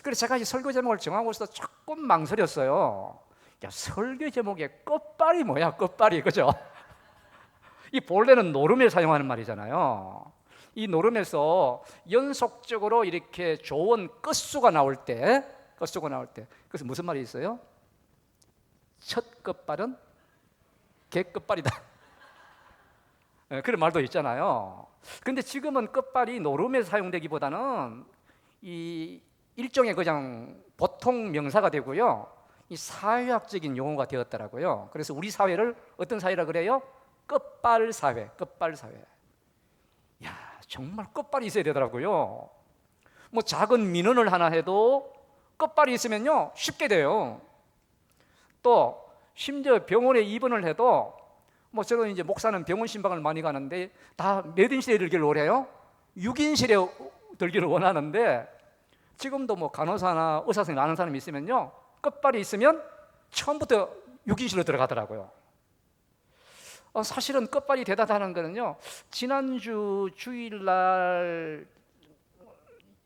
그래서 제가 이 설교 제목을 정하고서 조금 망설였어요. 야, 설교 제목에 끝발이 뭐야, 끝발이, 그죠? 이 본래는 노름을 사용하는 말이잖아요. 이 노름에서 연속적으로 이렇게 좋은 끝수가 나올 때, 그래서 무슨 말이 있어요? 첫 끝발은 개 끝발이다. 그런 말도 있잖아요. 근데 지금은 끝발이 노름에 사용되기보다는 이 일종의 그냥 보통 명사가 되고요, 이 사회학적인 용어가 되었더라고요. 그래서 우리 사회를 어떤 사회라 그래요? 끝발 사회, 끝발 사회. 야, 정말 끝발이 있어야 되더라고요. 뭐 작은 민원을 하나 해도 끝발이 있으면요 쉽게 돼요. 또 심지어 병원에 입원을 해도, 뭐 저는 이제 목사는 병원 신방을 많이 가는데 다 몇 인실에 들기를 원해요? 6인실에 들기를 원하는데, 지금도 뭐 간호사나 의사 선생님 아는 사람이 있으면요 끝발이 있으면 처음부터 6인실로 들어가더라고요. 사실은 끝발이 대단하다는 거는요, 지난주 주일날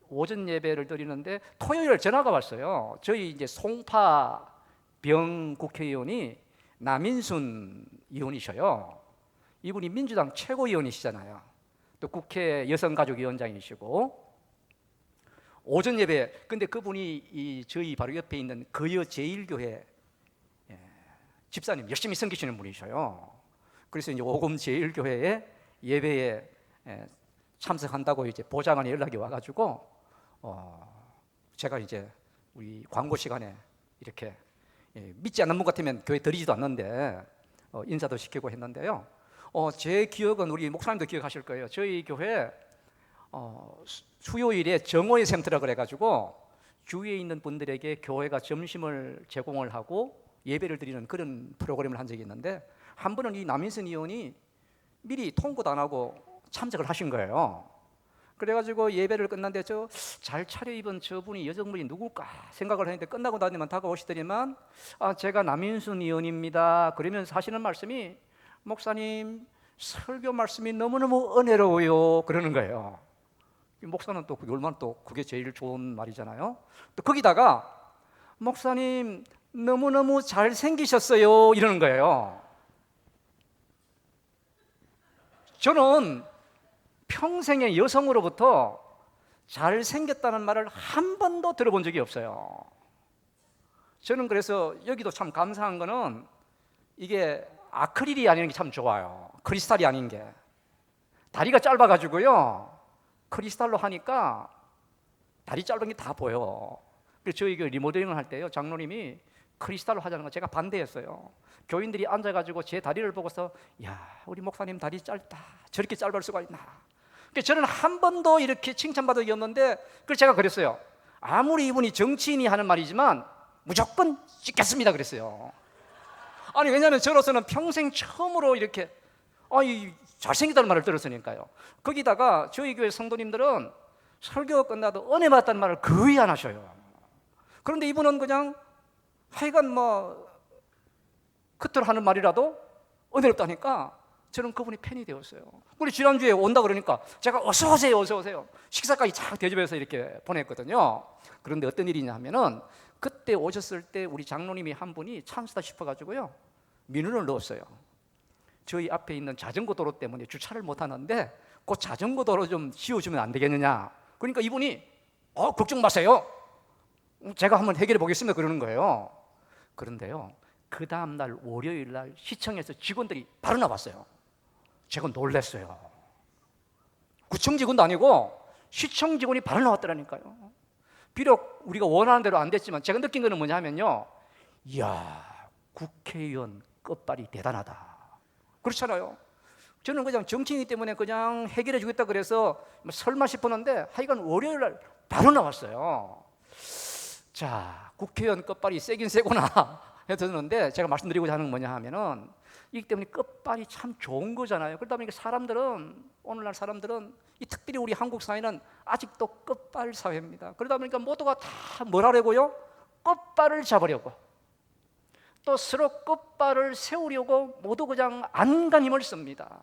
오전 예배를 드리는데 토요일 전화가 왔어요. 저희 이제 송파 병 국회의원이 남인순 의원이셔요. 이분이 민주당 최고위원이시잖아요. 또 국회 여성가족위원장이시고, 오전 예배, 근데 그분이 저희 바로 옆에 있는 거여 제일교회 집사님 열심히 섬기시는 분이셔요. 그래서 이제 오금 제일교회에 예배에 참석한다고 이제 보좌관에 연락이 와가지고, 제가 이제 우리 광고 시간에 이렇게 믿지 않는 분 같으면 교회 들이지도 않는데 인사도 시키고 했는데요. 제 기억은 우리 목사님도 기억하실 거예요. 저희 교회 수요일에 정오의 센터라 그래가지고 주위에 있는 분들에게 교회가 점심을 제공을 하고 예배를 드리는 그런 프로그램을 한 적이 있는데, 한 번은 이 남인순 의원이 미리 통보도 안 하고 참석을 하신 거예요. 그래가지고 예배를 끝났는데 저 잘 차려입은 저분이 여성분이 누굴까 생각을 했는데, 끝나고 나니만 다가오시더니만 제가 남인순 의원입니다 그러면서 하시는 말씀이, 목사님 설교 말씀이 너무너무 은혜로워요 그러는 거예요. 목사는 또 그게 얼마나 또 그게 제일 좋은 말이잖아요. 또 거기다가 목사님 너무너무 잘생기셨어요 이러는 거예요. 저는 평생에 여성으로부터 잘생겼다는 말을 한 번도 들어본 적이 없어요. 저는 그래서 여기도 참 감사한 거는, 이게 아크릴이 아닌 게 참 좋아요. 크리스탈이 아닌 게. 다리가 짧아가지고요, 크리스탈로 하니까 다리 짧은 게 다 보여. 그래서 저희 리모델링을 할 때요, 장로님이 크리스탈로 하자는 거 제가 반대했어요. 교인들이 앉아가지고 제 다리를 보고서, 야, 우리 목사님 다리 짧다, 저렇게 짧을 수가 있나. 그래서 저는 한 번도 이렇게 칭찬받은 적이 없는데, 그래서 제가 그랬어요. 아무리 이분이 정치인이 하는 말이지만 무조건 찍겠습니다 그랬어요. 아니, 왜냐하면 저로서는 평생 처음으로 이렇게 잘생기다는 말을 들었으니까요. 거기다가 저희 교회 성도님들은 설교가 끝나도 은혜 받았다는 말을 거의 안 하셔요. 그런데 이분은 그냥 하여간 뭐 겉으로 하는 말이라도 은혜롭다니까 저는 그분이 팬이 되었어요. 우리 지난주에 온다 그러니까 제가 어서 오세요, 어서 오세요, 식사까지 쫙 대접해서 이렇게 보냈거든요. 그런데 어떤 일이냐 하면은, 그때 오셨을 때 우리 장로님이 한 분이 찬스다 싶어가지고요 민원을 넣었어요. 저희 앞에 있는 자전거 도로 때문에 주차를 못 하는데 그 자전거 도로 좀 지어주면 안 되겠느냐. 그러니까 이분이 걱정 마세요, 제가 한번 해결해 보겠습니다 그러는 거예요. 그런데요, 그 다음날 월요일날 시청에서 직원들이 바로 나왔어요. 제가 놀랐어요. 구청 직원도 아니고 시청 직원이 바로 나왔더라니까요. 비록 우리가 원하는 대로 안 됐지만 제가 느낀 거는 뭐냐면요, 이야, 국회의원 끝발이 대단하다. 그렇잖아요. 저는 그냥 정치인이기 때문에 그냥 해결해 주겠다 그래서 설마 싶었는데 하여간 월요일날 바로 나왔어요. 자, 국회의원 끝발이 세긴 세구나 했었는데, 제가 말씀드리고자 하는 건 뭐냐 하면은, 이기 때문에 끝발이 참 좋은 거잖아요. 그러다 보니까 오늘날 사람들은, 이 특별히 우리 한국 사회는 아직도 끝발 사회입니다. 그러다 보니까 모두가 다 뭘 하려고요? 끝발을 잡으려고, 또 서로 끝발을 세우려고 모두 그냥 안간힘을 씁니다.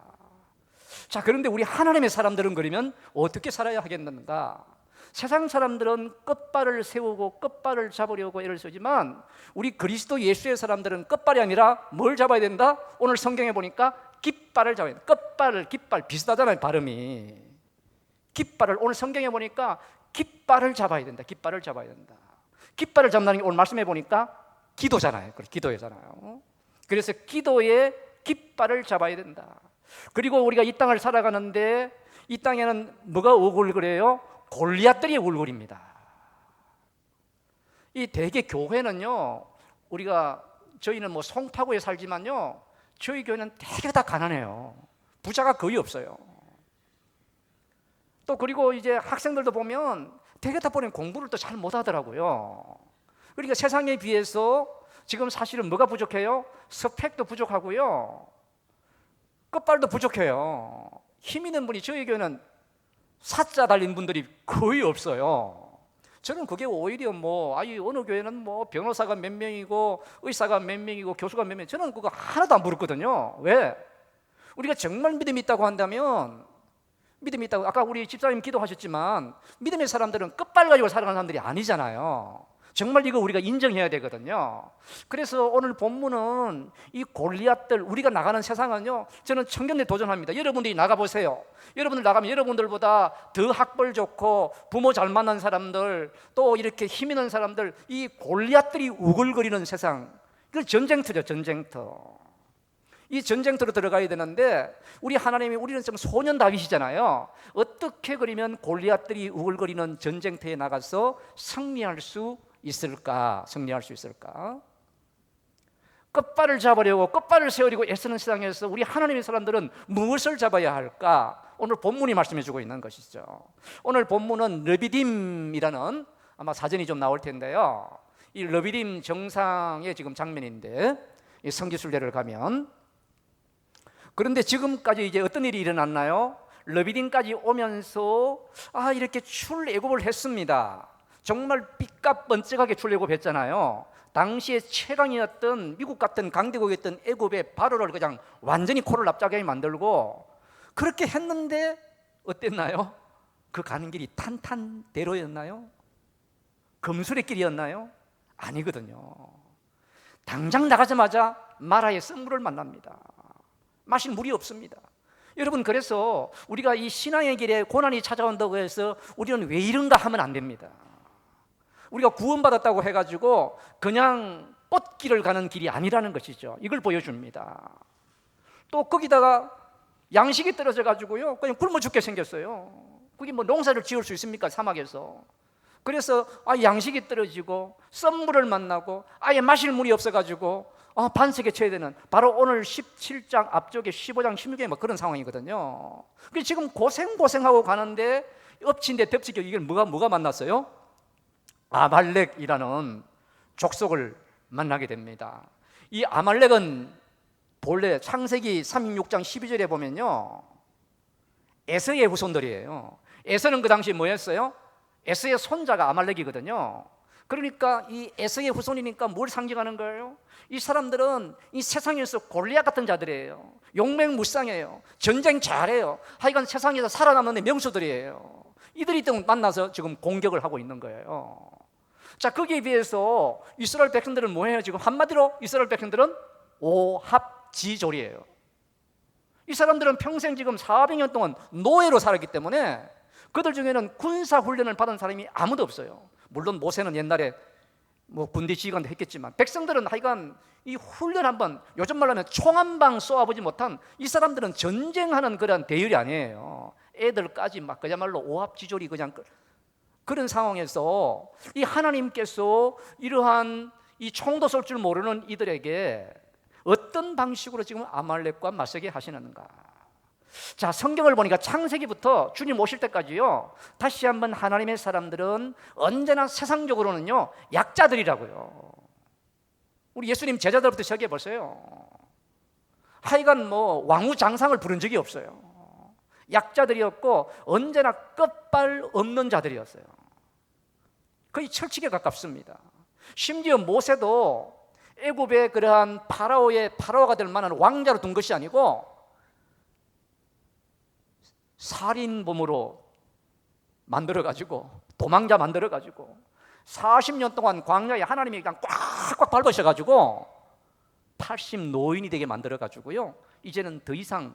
자, 그런데 우리 하나님의 사람들은 그러면 어떻게 살아야 하겠는가? 세상 사람들은 끝발을 세우고 끝발을 잡으려고 애를 쓰지만 우리 그리스도 예수의 사람들은 끝발이 아니라 뭘 잡아야 된다? 오늘 성경에 보니까 깃발을 잡아야 된다. 끝발, 깃발 비슷하잖아요, 발음이. 깃발을 오늘 성경에 보니까 깃발을 잡아야 된다. 깃발을 잡아야 된다. 깃발을 잡는다는 게 오늘 말씀해 보니까 기도잖아요. 기도잖아요. 그래서 기도의 깃발을 잡아야 된다. 그리고 우리가 이 땅을 살아가는데 이 땅에는 뭐가 오글거려요? 골리앗들이 오글거립니다. 이 대개 교회는요, 저희는 뭐 송파구에 살지만요, 저희 교회는 되게 다 가난해요. 부자가 거의 없어요. 또 그리고 이제 학생들도 보면 되게 다 보면 공부를 또 잘 못하더라고요. 그러니까 세상에 비해서 지금 사실은 뭐가 부족해요? 스펙도 부족하고요, 끝발도 부족해요. 힘 있는 분이 저희 교회는 사자 달린 분들이 거의 없어요. 저는 그게 오히려 어느 교회는 변호사가 몇 명이고 의사가 몇 명이고 교수가 몇 명, 저는 그거 하나도 안 부럽거든요. 왜? 우리가 정말 믿음이 있다고 한다면, 믿음이 있다고, 아까 우리 집사님 기도하셨지만 믿음의 사람들은 끝발 가지고 살아가는 사람들이 아니잖아요. 정말 이거 우리가 인정해야 되거든요. 그래서 오늘 본문은 이 골리앗들, 우리가 나가는 세상은요, 저는 청년들 도전합니다. 여러분들이 나가보세요. 여러분들 나가면 여러분들보다 더 학벌 좋고 부모 잘 만난 사람들, 또 이렇게 힘 있는 사람들, 이 골리앗들이 우글거리는 세상, 이건 전쟁터죠. 전쟁터. 이 전쟁터로 들어가야 되는데 우리는 좀 소년 다윗이잖아요. 어떻게 그리면 골리앗들이 우글거리는 전쟁터에 나가서 승리할 수 있을까? 끝발을 잡으려고 끝발을 세우려고 애쓰는 세상에서 우리 하나님의 사람들은 무엇을 잡아야 할까? 오늘 본문이 말씀해 주고 있는 것이죠. 오늘 본문은 르비딤이라는, 아마 사전이 좀 나올 텐데요, 이 르비딤 정상의 지금 장면인데, 이 성지순례를 가면, 그런데 지금까지 이제 어떤 일이 일어났나요? 르비딤까지 오면서 이렇게 출애굽을 했습니다. 정말 삐까뻔쩍하게 출애굽했잖아요. 당시에 최강이었던, 미국 같은 강대국이었던 애굽의 바로를 그냥 완전히 코를 납작하게 만들고 그렇게 했는데 어땠나요? 그 가는 길이 탄탄대로였나요? 금술의 길이었나요? 아니거든요. 당장 나가자마자 마라의 쓴물을 만납니다. 마실 물이 없습니다. 여러분, 그래서 우리가 이 신앙의 길에 고난이 찾아온다고 해서 우리는 왜 이런가 하면 안 됩니다. 우리가 구원받았다고 해가지고 그냥 꽃길을 가는 길이 아니라는 것이죠. 이걸 보여줍니다. 또 거기다가 양식이 떨어져 가지고요, 그냥 굶어 죽게 생겼어요. 그게 농사를 지을 수 있습니까, 사막에서? 그래서 양식이 떨어지고 썸물을 만나고 아예 마실 물이 없어가지고 반석에 쳐야 되는, 바로 오늘 17장 앞쪽에 15장 16에 그런 상황이거든요. 지금 고생하고 가는데 엎친 데 덮치게 이걸 뭐가 만났어요? 아말렉이라는 족속을 만나게 됩니다. 이 아말렉은 본래 창세기 36장 12절에 보면요, 에서의 후손들이에요. 에서는 그 당시 뭐였어요? 에서의 손자가 아말렉이거든요. 그러니까 이 에서의 후손이니까 뭘 상징하는 거예요? 이 사람들은 이 세상에서 골리앗 같은 자들이에요. 용맹무쌍해요. 전쟁 잘해요. 하여간 세상에서 살아남는 명수들이에요. 이들이 또 만나서 지금 공격을 하고 있는 거예요. 자, 거기에 비해서 이스라엘 백성들은 뭐예요? 지금 한마디로 이스라엘 백성들은 오합지졸이에요. 이 사람들은 평생 지금 400년 동안 노예로 살았기 때문에 그들 중에는 군사 훈련을 받은 사람이 아무도 없어요. 물론 모세는 옛날에 군대 지휘관도 했겠지만, 백성들은 하여간 이 훈련 한번, 요즘 말로 하면 총 한 방 쏘아보지 못한, 이 사람들은 전쟁하는 그런 대열이 아니에요. 애들까지 그야말로 오합지졸이 그냥 그런 상황에서 이 하나님께서 이러한 이 총도 쏠 줄 모르는 이들에게 어떤 방식으로 지금 아말렉과 맞서게 하시는가? 자, 성경을 보니까 창세기부터 주님 오실 때까지요, 다시 한번 하나님의 사람들은 언제나 세상적으로는요 약자들이라고요. 우리 예수님 제자들부터 시작해 보세요. 하여간 왕우장상을 부른 적이 없어요. 약자들이었고 언제나 끝발 없는 자들이었어요. 거의 철칙에 가깝습니다. 심지어 모세도 애굽의 그러한 파라오가 될 만한 왕자로 둔 것이 아니고 살인범으로 만들어가지고 도망자 만들어가지고 40년 동안 광야에 하나님이 그냥 꽉꽉 밟으셔가지고 80 노인이 되게 만들어가지고요, 이제는 더 이상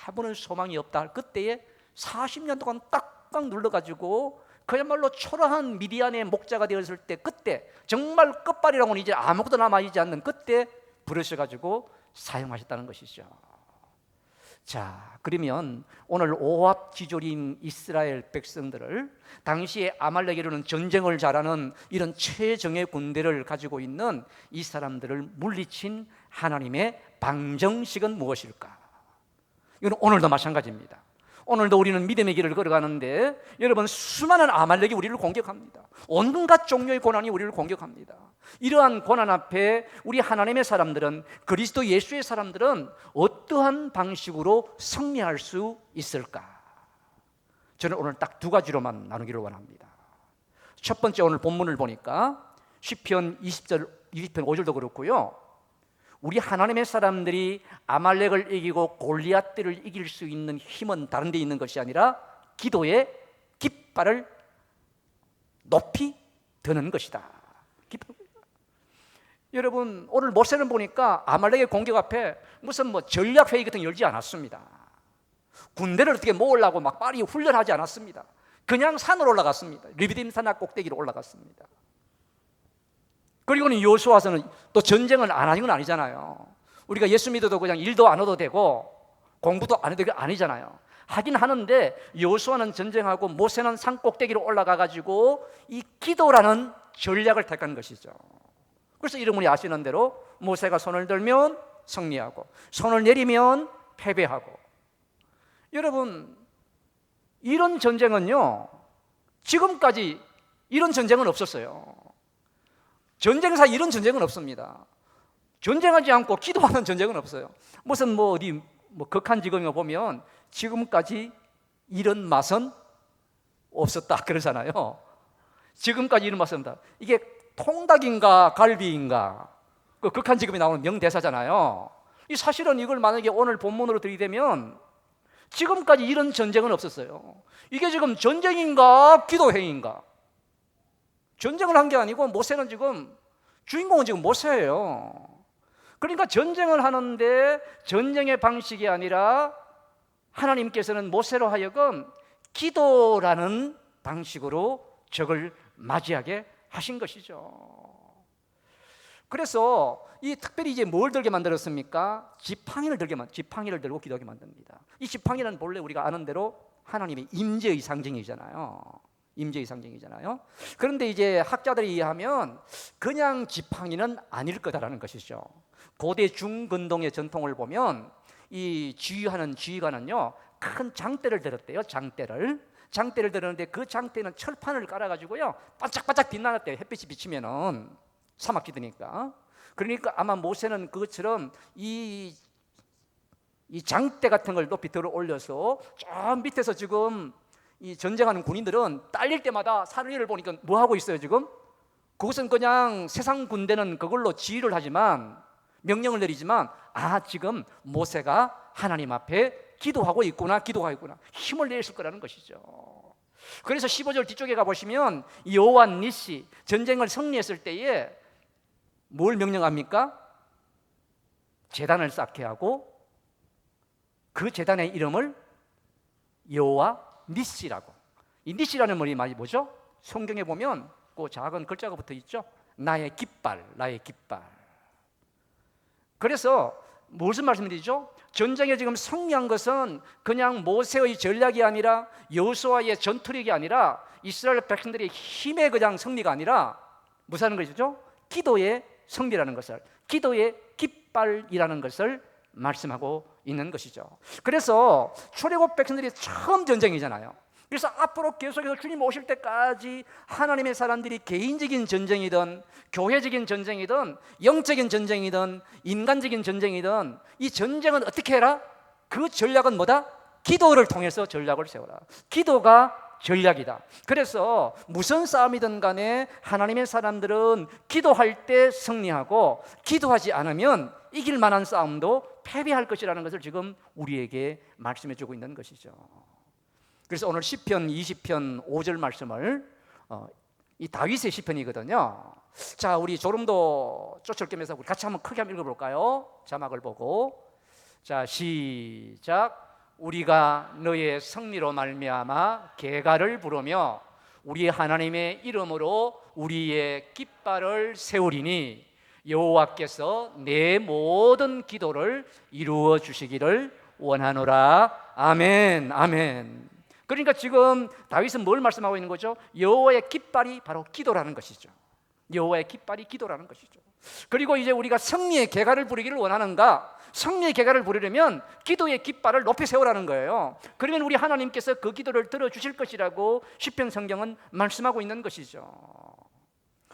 아무런 소망이 없다. 그때에 40년 동안 꽉꽉 눌러가지고 그야말로 초라한 미디안의 목자가 되었을 때, 그때 정말 끝발이라고는 이제 아무것도 남아있지 않는 그때 부르셔가지고 사용하셨다는 것이죠. 자, 그러면 오늘 오합지졸인 이스라엘 백성들을, 당시에 아말렉이라는 전쟁을 잘하는 이런 최정예 군대를 가지고 있는 이 사람들을 물리친 하나님의 방정식은 무엇일까? 이건 오늘도 마찬가지입니다. 오늘도 우리는 믿음의 길을 걸어가는데 여러분, 수많은 아말렉이 우리를 공격합니다. 온갖 종류의 고난이 우리를 공격합니다. 이러한 고난 앞에 우리 하나님의 사람들은, 그리스도 예수의 사람들은 어떠한 방식으로 승리할 수 있을까? 저는 오늘 딱 두 가지로만 나누기를 원합니다. 첫 번째, 오늘 본문을 보니까 시편 20편 5절도 그렇고요, 우리 하나님의 사람들이 아말렉을 이기고 골리앗들을 이길 수 있는 힘은 다른 데 있는 것이 아니라 기도의 깃발을 높이 드는 것이다. 여러분, 오늘 모세는 보니까 아말렉의 공격 앞에 무슨 전략회의 같은 거 열지 않았습니다. 군대를 어떻게 모으려고 막 빨리 훈련하지 않았습니다. 그냥 산으로 올라갔습니다. 르비딤 산악 꼭대기로 올라갔습니다. 그리고는 여호수아서는 또 전쟁을 안 하는 건 아니잖아요. 우리가 예수 믿어도 그냥 일도 안 해도 되고 공부도 안 해도 되고 아니잖아요. 하긴 하는데 여호수아는 전쟁하고 모세는 산 꼭대기로 올라가 가지고 이 기도라는 전략을 택한 것이죠. 그래서 여러분이 아시는 대로 모세가 손을 들면 승리하고 손을 내리면 패배하고. 여러분, 이런 전쟁은요, 지금까지 이런 전쟁은 없었어요. 전쟁사 이런 전쟁은 없습니다. 전쟁하지 않고 기도하는 전쟁은 없어요. 무슨 어디 극한 지경에 보면 지금까지 이런 맛은 없었다 그러잖아요. 지금까지 이런 맛은 없다. 이게 통닭인가 갈비인가, 그 극한 지경에 나오는 명대사잖아요. 이 사실은 이걸 만약에 오늘 본문으로 들이대면 지금까지 이런 전쟁은 없었어요. 이게 지금 전쟁인가 기도회의인가? 전쟁을 한 게 아니고 모세는 지금 주인공은 지금 모세예요. 그러니까 전쟁을 하는데 전쟁의 방식이 아니라 하나님께서는 모세로 하여금 기도라는 방식으로 적을 맞이하게 하신 것이죠. 그래서 이 특별히 이제 뭘 들게 만들었습니까? 지팡이를 들고 기도하게 만듭니다. 이 지팡이는 본래 우리가 아는 대로 하나님의 임재의 상징이잖아요. 임재의 상징이잖아요. 그런데 이제 학자들이 이해하면 그냥 지팡이는 아닐 거다라는 것이죠. 고대 중근동의 전통을 보면 이 지휘하는 지휘관은요, 큰 장대를 들었대요. 장대를 들었는데 그 장대는 철판을 깔아가지고요, 반짝반짝 빛나는데 햇빛이 비치면은 사막 기드니까. 그러니까 아마 모세는 그것처럼 이 장대 같은 걸 높이 들어 올려서 저 밑에서 지금 이 전쟁하는 군인들은 딸릴 때마다 산 위를 보니까 뭐 하고 있어요 지금? 그것은 그냥 세상 군대는 그걸로 지휘를 하지만, 명령을 내리지만, 지금 모세가 하나님 앞에 기도하고 있구나, 힘을 내실 거라는 것이죠. 그래서 15절 뒤쪽에 가보시면 여호와 니시, 전쟁을 승리했을 때에 뭘 명령합니까? 제단을 쌓게 하고 그 제단의 이름을 여호와 니시라고. 이 니시라는 말이 뭐죠? 성경에 보면 그 작은 글자가 붙어 있죠. 나의 깃발. 그래서 무슨 말씀이죠? 전쟁에 지금 승리한 것은 그냥 모세의 전략이 아니라 여호수아의 전투력이 아니라 이스라엘 백성들의 힘의 그냥 승리가 아니라 무슨 하는 것이죠? 기도의 승리라는 것을, 기도의 깃발이라는 것을 말씀하고 있는 것이죠. 그래서 출애굽 백성들이 처음 전쟁이잖아요. 그래서 앞으로 계속해서 주님 오실 때까지 하나님의 사람들이 개인적인 전쟁이든 교회적인 전쟁이든 영적인 전쟁이든 인간적인 전쟁이든 이 전쟁은 어떻게 해라? 그 전략은 뭐다? 기도를 통해서 전략을 세워라. 기도가 전략이다. 그래서 무슨 싸움이든 간에 하나님의 사람들은 기도할 때 승리하고 기도하지 않으면 이길 만한 싸움도 패배할 것이라는 것을 지금 우리에게 말씀해 주고 있는 것이죠. 그래서 오늘 시편 20편 5절 말씀을 이 다윗의 시편이거든요. 자, 우리 졸음도 쫓을 겸해서 우리 같이 한번 크게 한번 읽어볼까요? 자막을 보고. 자, 시작. 우리가 너의 승리로 말미암아 계가를 부르며 우리 하나님의 이름으로 우리의 깃발을 세우리니 여호와께서 내 모든 기도를 이루어 주시기를 원하노라. 아멘, 아멘. 그러니까 지금 다윗은 뭘 말씀하고 있는 거죠? 여호와의 깃발이 바로 기도라는 것이죠. 여호와의 깃발이 기도라는 것이죠. 그리고 이제 우리가 승리의 계가를 부르기를 원하는가? 승리의 계가를 부르려면 기도의 깃발을 높이 세우라는 거예요. 그러면 우리 하나님께서 그 기도를 들어주실 것이라고 시편 성경은 말씀하고 있는 것이죠.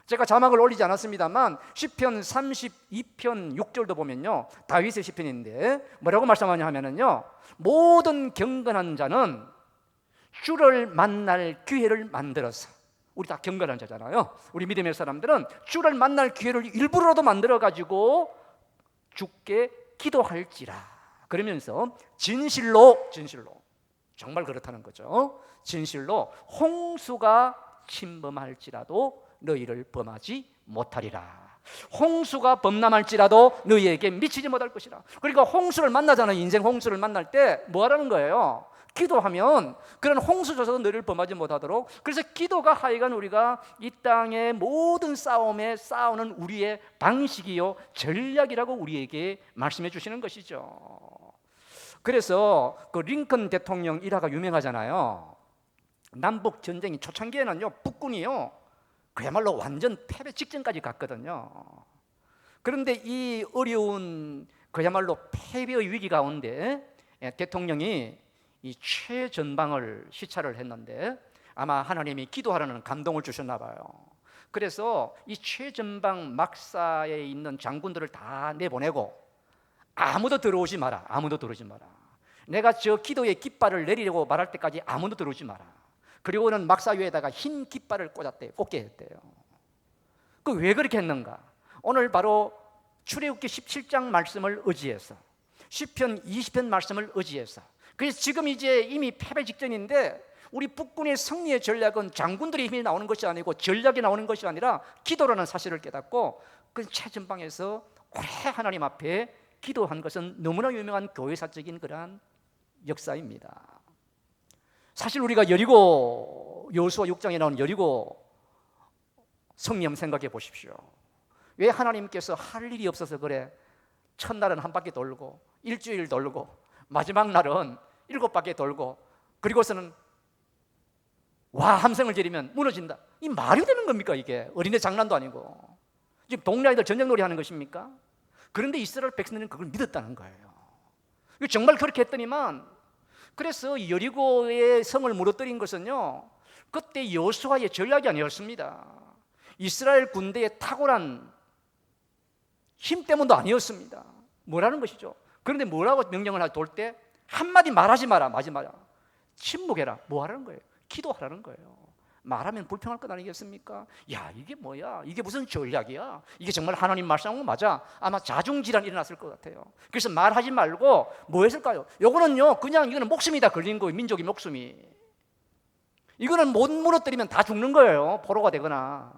제가 자막을 올리지 않았습니다만 시편 32편 6절도 보면요, 다윗의 시편인데 뭐라고 말씀하냐 하면은요, 모든 경건한 자는 주를 만날 기회를 만들어서, 우리 다 경건한 자잖아요. 우리 믿음의 사람들은 주를 만날 기회를 일부러라도 만들어가지고 주께 기도할지라. 그러면서 진실로 정말 그렇다는 거죠. 진실로 홍수가 침범할지라도 너희를 범하지 못하리라. 홍수가 범람할지라도 너희에게 미치지 못할 것이라. 그러니까 홍수를 만나잖아요. 인생 홍수를 만날 때 뭐 하라는 거예요? 기도하면 그런 홍수조차도 너희를 범하지 못하도록. 그래서 기도가 하여간 우리가 이 땅의 모든 싸움에 싸우는 우리의 방식이요 전략이라고 우리에게 말씀해 주시는 것이죠. 그래서 그 링컨 대통령 일화가 유명하잖아요. 남북 전쟁이 초창기에는요, 북군이요 그야말로 완전 패배 직전까지 갔거든요. 그런데 이 어려운 그야말로 패배의 위기 가운데 대통령이 이 최전방을 시찰을 했는데 아마 하나님이 기도하라는 감동을 주셨나 봐요. 그래서 이 최전방 막사에 있는 장군들을 다 내보내고 아무도 들어오지 마라. 내가 저 기도의 깃발을 내리려고 말할 때까지 아무도 들어오지 마라. 그리고는 막사 위에다가 흰 깃발을 꽂게 했대요. 그 왜 그렇게 했는가? 오늘 바로 출애굽기 17장 말씀을 의지해서, 시편 20편 말씀을 의지해서. 그래서 지금 이제 이미 패배 직전인데 우리 북군의 승리의 전략은 장군들의 힘이 나오는 것이 아니고 전략이 나오는 것이 아니라 기도라는 사실을 깨닫고 그 최전방에서 오래 하나님 앞에 기도한 것은 너무나 유명한 교회사적인 그러한 역사입니다. 사실 우리가 여리고, 여호수아 6장에 나온 여리고 승리 한번 생각해 보십시오. 왜 하나님께서 할 일이 없어서 그래? 첫날은 한 바퀴 돌고 일주일 돌고 마지막 날은 7바퀴 돌고 그리고서는 와 함성을 지르면 무너진다. 이 말이 되는 겁니까? 이게 어린애 장난도 아니고 지금 동네 아이들 전쟁놀이 하는 것입니까? 그런데 이스라엘 백성들은 그걸 믿었다는 거예요. 정말 그렇게 했더니만, 그래서 여리고의 성을 무너뜨린 것은요 그때 여호수아의 전략이 아니었습니다. 이스라엘 군대의 탁월한 힘 때문도 아니었습니다. 뭐라는 것이죠? 그런데 뭐라고 명령을 돌 때 한마디 말하지 마라, 마지막에 침묵해라. 뭐 하라는 거예요? 기도하라는 거예요. 말하면 불평할 것 아니겠습니까? 야, 이게 뭐야? 이게 무슨 전략이야? 이게 정말 하나님 말씀한 거 맞아? 아마 자중질환이 일어났을 것 같아요. 그래서 말하지 말고 뭐 했을까요? 요거는요 그냥 이거는 목숨이다 걸린 거예요. 민족의 목숨이. 이거는 못 무너뜨리면 다 죽는 거예요. 포로가 되거나.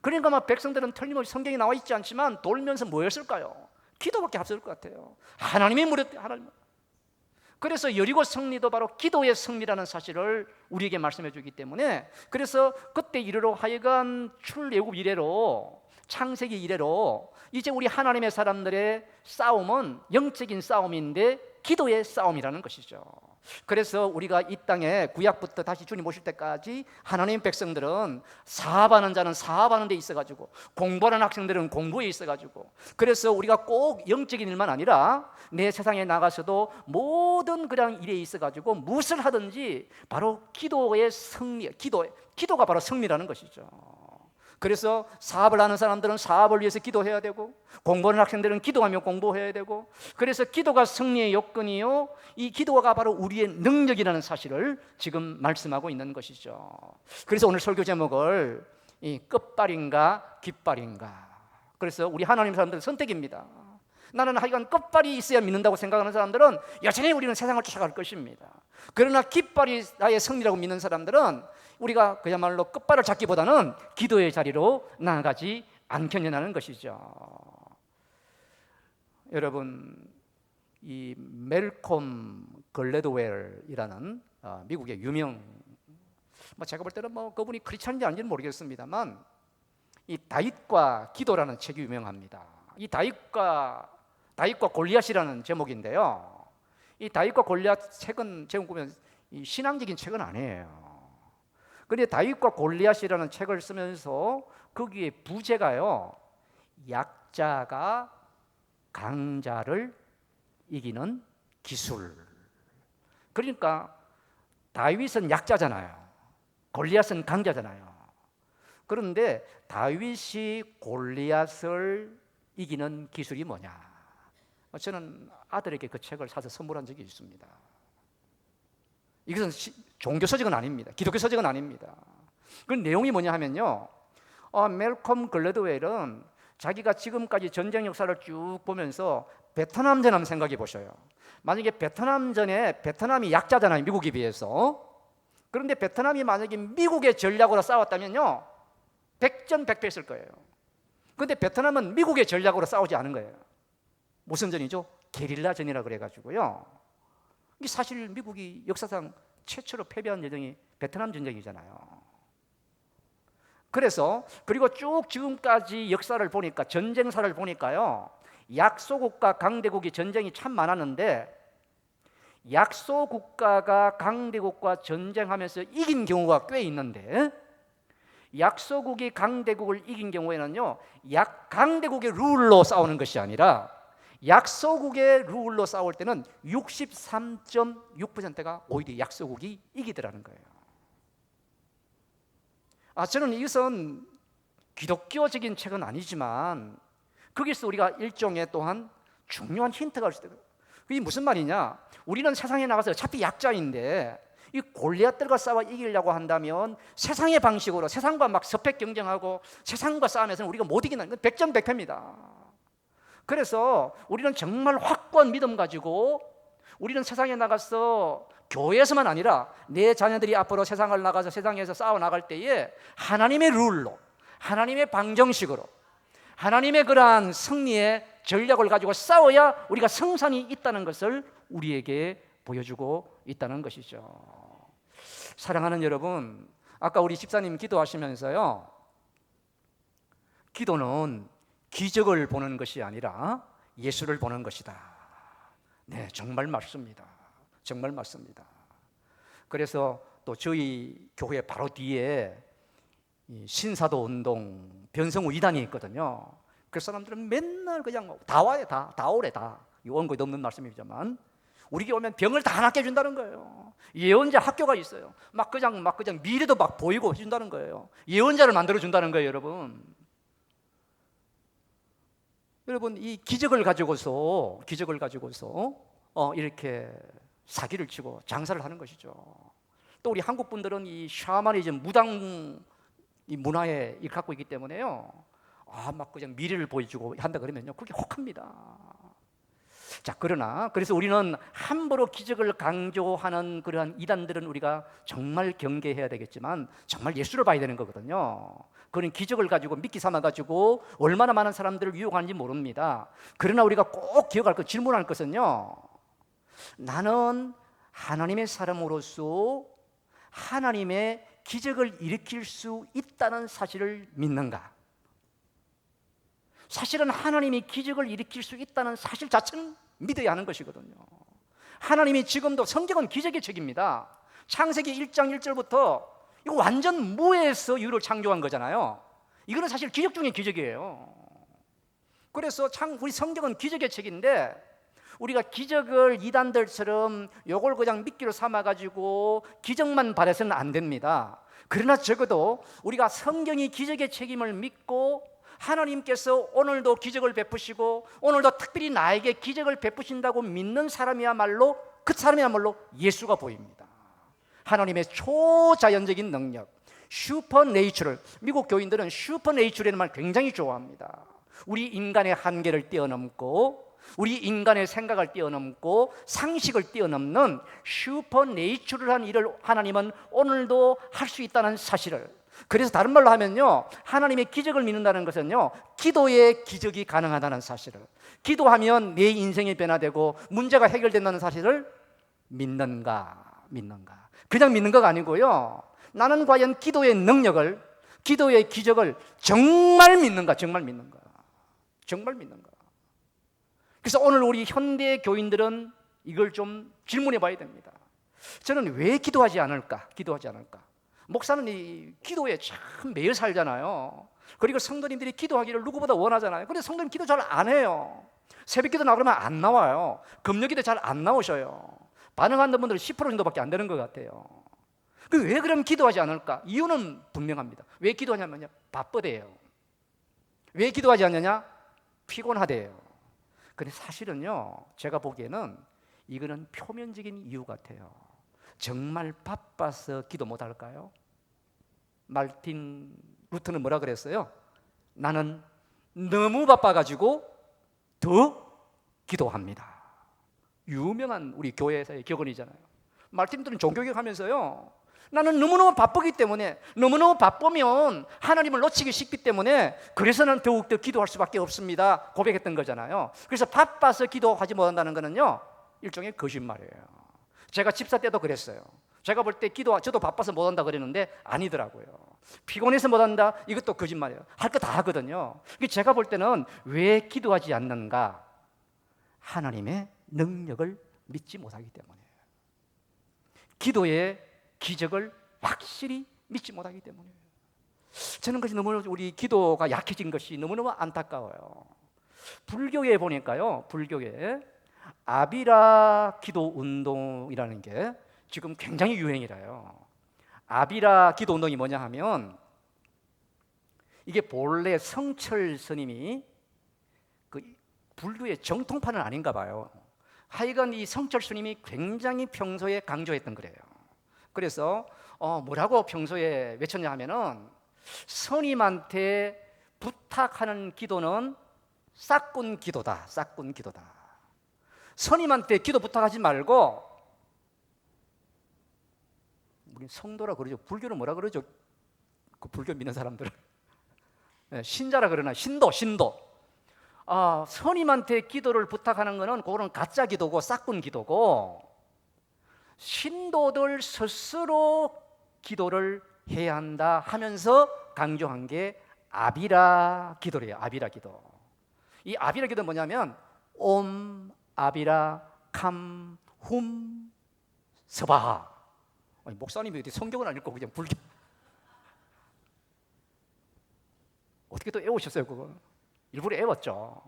그러니까 막 백성들은 틀림없이 성경에 나와 있지 않지만 돌면서 뭐 했을까요? 기도밖에 없을 것 같아요. 하나님이 하나님. 그래서 여리고 승리도 바로 기도의 승리라는 사실을 우리에게 말씀해 주기 때문에, 그래서 그때 이래로 하여간 출애굽 이래로 창세기 이래로 이제 우리 하나님의 사람들의 싸움은 영적인 싸움인데 기도의 싸움이라는 것이죠. 그래서 우리가 이 땅에 구약부터 다시 주님 오실 때까지 하나님 백성들은 사업하는 자는 사업하는 데 있어가지고 공부하는 학생들은 공부에 있어가지고, 그래서 우리가 꼭 영적인 일만 아니라 내 세상에 나가서도 모든 그런 일에 있어가지고 무엇을 하든지 바로 기도의 승리, 기도가 바로 승리라는 것이죠. 그래서 사업을 하는 사람들은 사업을 위해서 기도해야 되고, 공부하는 학생들은 기도하며 공부해야 되고, 그래서 기도가 승리의 요건이요, 이 기도가 바로 우리의 능력이라는 사실을 지금 말씀하고 있는 것이죠. 그래서 오늘 설교 제목을 이 끝발인가 깃발인가, 그래서 우리 하나님 사람들의 선택입니다. 나는 하여간 끝발이 있어야 믿는다고 생각하는 사람들은 여전히 우리는 세상을 쫓아갈 것입니다. 그러나 깃발이 나의 승리라고 믿는 사람들은 우리가 그야말로 끝발을 잡기보다는 기도의 자리로 나아가지 않겠냐는 것이죠. 여러분, 이 멜콤 글래드웰이라는 미국의 유명, 제가 볼 때는 그분이 크리스찬인지 아닌지는 모르겠습니다만 이 다윗과 기도라는 책이 유명합니다. 이 다윗과 골리앗이라는 제목인데요. 이 다윗과 골리앗 책은 제목 보면 이 신앙적인 책은 아니에요. 그런데 다윗과 골리앗이라는 책을 쓰면서 거기에 부제가요, 약자가 강자를 이기는 기술. 그러니까 다윗은 약자잖아요. 골리앗은 강자잖아요. 그런데 다윗이 골리앗을 이기는 기술이 뭐냐? 저는 아들에게 그 책을 사서 선물한 적이 있습니다. 이것은 종교 서적은 아닙니다. 기독교 서적은 아닙니다. 그 내용이 뭐냐 하면요, 멜콤 글래드웰은 자기가 지금까지 전쟁 역사를 쭉 보면서 베트남전 한번 생각해 보셔요. 만약에 베트남전에 베트남이 약자잖아요, 미국에 비해서. 그런데 베트남이 만약에 미국의 전략으로 싸웠다면요, 백전백패했을 거예요. 그런데 베트남은 미국의 전략으로 싸우지 않은 거예요. 무슨 전이죠? 게릴라전이라 그래가지고요. 이게 사실 미국이 역사상 최초로 패배한 전쟁이 베트남 전쟁이잖아요. 그리고 쭉 지금까지 역사를 보니까, 전쟁사를 보니까요, 약소국가 강대국이 전쟁이 참 많았는데 약소국가가 강대국과 전쟁하면서 이긴 경우가 꽤 있는데, 약소국이 강대국을 이긴 경우에는요, 강대국의 룰로 싸우는 것이 아니라 약소국의 룰로 싸울 때는 63.6%가 오히려 약소국이 이기더라는 거예요. 저는 이것은 기독교적인 책은 아니지만 거기서 우리가 일종의 또한 중요한 힌트가 있어요. 그게 무슨 말이냐? 우리는 세상에 나가서 어차피 약자인데 이 골리앗들과 싸워 이기려고 한다면 세상의 방식으로, 세상과 막 스펙 경쟁하고 세상과 싸우면서 우리가 못 이기는 건 백전백패입니다. 그래서 우리는 정말 확고한 믿음 가지고 우리는 세상에 나가서 교회에서만 아니라 내 자녀들이 앞으로 세상을 나가서 세상에서 싸워 나갈 때에 하나님의 룰로, 하나님의 방정식으로, 하나님의 그러한 승리의 전략을 가지고 싸워야 우리가 승산이 있다는 것을 우리에게 보여주고 있다는 것이죠. 사랑하는 여러분, 아까 우리 집사님 기도하시면서요, 기도는 기적을 보는 것이 아니라 예수를 보는 것이다. 네, 정말 맞습니다. 정말 맞습니다. 그래서 또 저희 교회 바로 뒤에 신사도 운동 변성우 2단이 있거든요. 그 사람들은 맨날 그냥 다 와요. 다 오래 다. 원고에 없는 말씀이지만 우리 교회 오면 병을 다 낫게 해준다는 거예요. 예언자 학교가 있어요. 막 그냥 미래도 막 보이고 해준다는 거예요. 예언자를 만들어준다는 거예요, 여러분. 여러분, 이 기적을 가지고서 이렇게 사기를 치고 장사를 하는 것이죠. 또 우리 한국 분들은 이 샤머니즘, 무당 이 문화에 일 갖고 있기 때문에요, 막 그냥 미래를 보여주고 한다 그러면요, 그게 혹합니다. 자, 그래서 우리는 함부로 기적을 강조하는 그러한 이단들은 우리가 정말 경계해야 되겠지만 정말 예수를 봐야 되는 거거든요. 그런 기적을 가지고 미끼 삼아가지고 얼마나 많은 사람들을 유혹하는지 모릅니다. 그러나 우리가 꼭 기억할 것, 질문할 것은요, 나는 하나님의 사람으로서 하나님의 기적을 일으킬 수 있다는 사실을 믿는가? 사실은 하나님이 기적을 일으킬 수 있다는 사실 자체는 믿어야 하는 것이거든요. 하나님이 지금도, 성경은 기적의 책입니다. 창세기 1장 1절부터 이거 완전 무에서 유를 창조한 거잖아요. 이거는 사실 기적 중에 기적이에요. 그래서 우리 성경은 기적의 책인데 우리가 기적을 이단들처럼 요걸 그냥 미끼로 삼아가지고 기적만 바라서는 안 됩니다. 그러나 적어도 우리가 성경이 기적의 책임을 믿고 하나님께서 오늘도 기적을 베푸시고 오늘도 특별히 나에게 기적을 베푸신다고 믿는 사람이야말로, 그 사람이야말로 예수가 보입니다. 하나님의 초자연적인 능력, 슈퍼네이처럴. 미국 교인들은 슈퍼네이처럴이라는 말 굉장히 좋아합니다. 우리 인간의 한계를 뛰어넘고 우리 인간의 생각을 뛰어넘고 상식을 뛰어넘는 슈퍼내추럴한 일을 하나님은 오늘도 할 수 있다는 사실을, 그래서 다른 말로 하면요, 하나님의 기적을 믿는다는 것은요, 기도의 기적이 가능하다는 사실을, 기도하면 내 인생이 변화되고 문제가 해결된다는 사실을 믿는가. 그냥 믿는 것 아니고요, 나는 과연 기도의 능력을, 기도의 기적을 정말 믿는가. 그래서 오늘 우리 현대 교인들은 이걸 좀 질문해 봐야 됩니다. 저는 왜 기도하지 않을까? 목사는 이 기도에 참 매여 살잖아요. 그리고 성도님들이 기도하기를 누구보다 원하잖아요. 그런데 성도님 기도 잘 안 해요. 새벽 기도 나오면 안 나와요. 금요 기도 잘 안 나오셔요. 반응하는 분들 10% 정도밖에 안 되는 것 같아요. 왜 그럼 기도하지 않을까? 이유는 분명합니다. 왜 기도하냐면요, 바쁘대요. 왜 기도하지 않느냐? 피곤하대요. 근데 사실은요, 제가 보기에는 이거는 표면적인 이유 같아요. 정말 바빠서 기도 못 할까요? 말틴 루터는 뭐라 그랬어요? 나는 너무 바빠가지고 더 기도합니다. 유명한 우리 교회에서의 격언이잖아요. 말틴 루터는 종교개혁 하면서요, 나는 너무너무 바쁘기 때문에, 너무너무 바쁘면 하나님을 놓치기 쉽기 때문에, 그래서 는 더욱더 기도할 수밖에 없습니다 고백했던 거잖아요. 그래서 바빠서 기도하지 못한다는 거는요, 일종의 거짓말이에요. 제가 집사 때도 그랬어요. 제가 볼 때 저도 바빠서 못한다 그랬는데 아니더라고요. 피곤해서 못한다, 이것도 거짓말이에요. 할 거 다 하거든요. 제가 볼 때는 왜 기도하지 않는가? 하나님의 능력을 믿지 못하기 때문이에요. 기도의 기적을 확실히 믿지 못하기 때문이에요. 저는 그것이 너무, 우리 기도가 약해진 것이 너무너무 안타까워요. 불교에 보니까요, 불교에 아비라 기도 운동이라는 게 지금 굉장히 유행이래요. 아비라 기도 운동이 뭐냐 하면, 이게 본래 성철 스님이 그 불교의 정통파는 아닌가 봐요. 하여간 이 성철 스님이 굉장히 평소에 강조했던 거래요. 그래서 뭐라고 평소에 외쳤냐 하면은, 스님한테 부탁하는 기도는 싹군 기도다. 스님한테 기도 부탁하지 말고, 우리 성도라 그러죠. 불교는 뭐라 그러죠? 그 불교 믿는 사람들은 신자라 그러나, 신도. 스님한테 기도를 부탁하는 거는 그거는 가짜 기도고 싹군 기도고, 신도들 스스로 기도를 해야 한다 하면서 강조한 게 아비라 기도래요. 아비라 기도. 이 아비라 기도는 뭐냐면, 옴 아비라 캄 훔 스바하. 목사님이 어디 성경은 안 읽고 그냥 불교 어떻게 또 애우셨어요? 그거 일부러 애웠죠.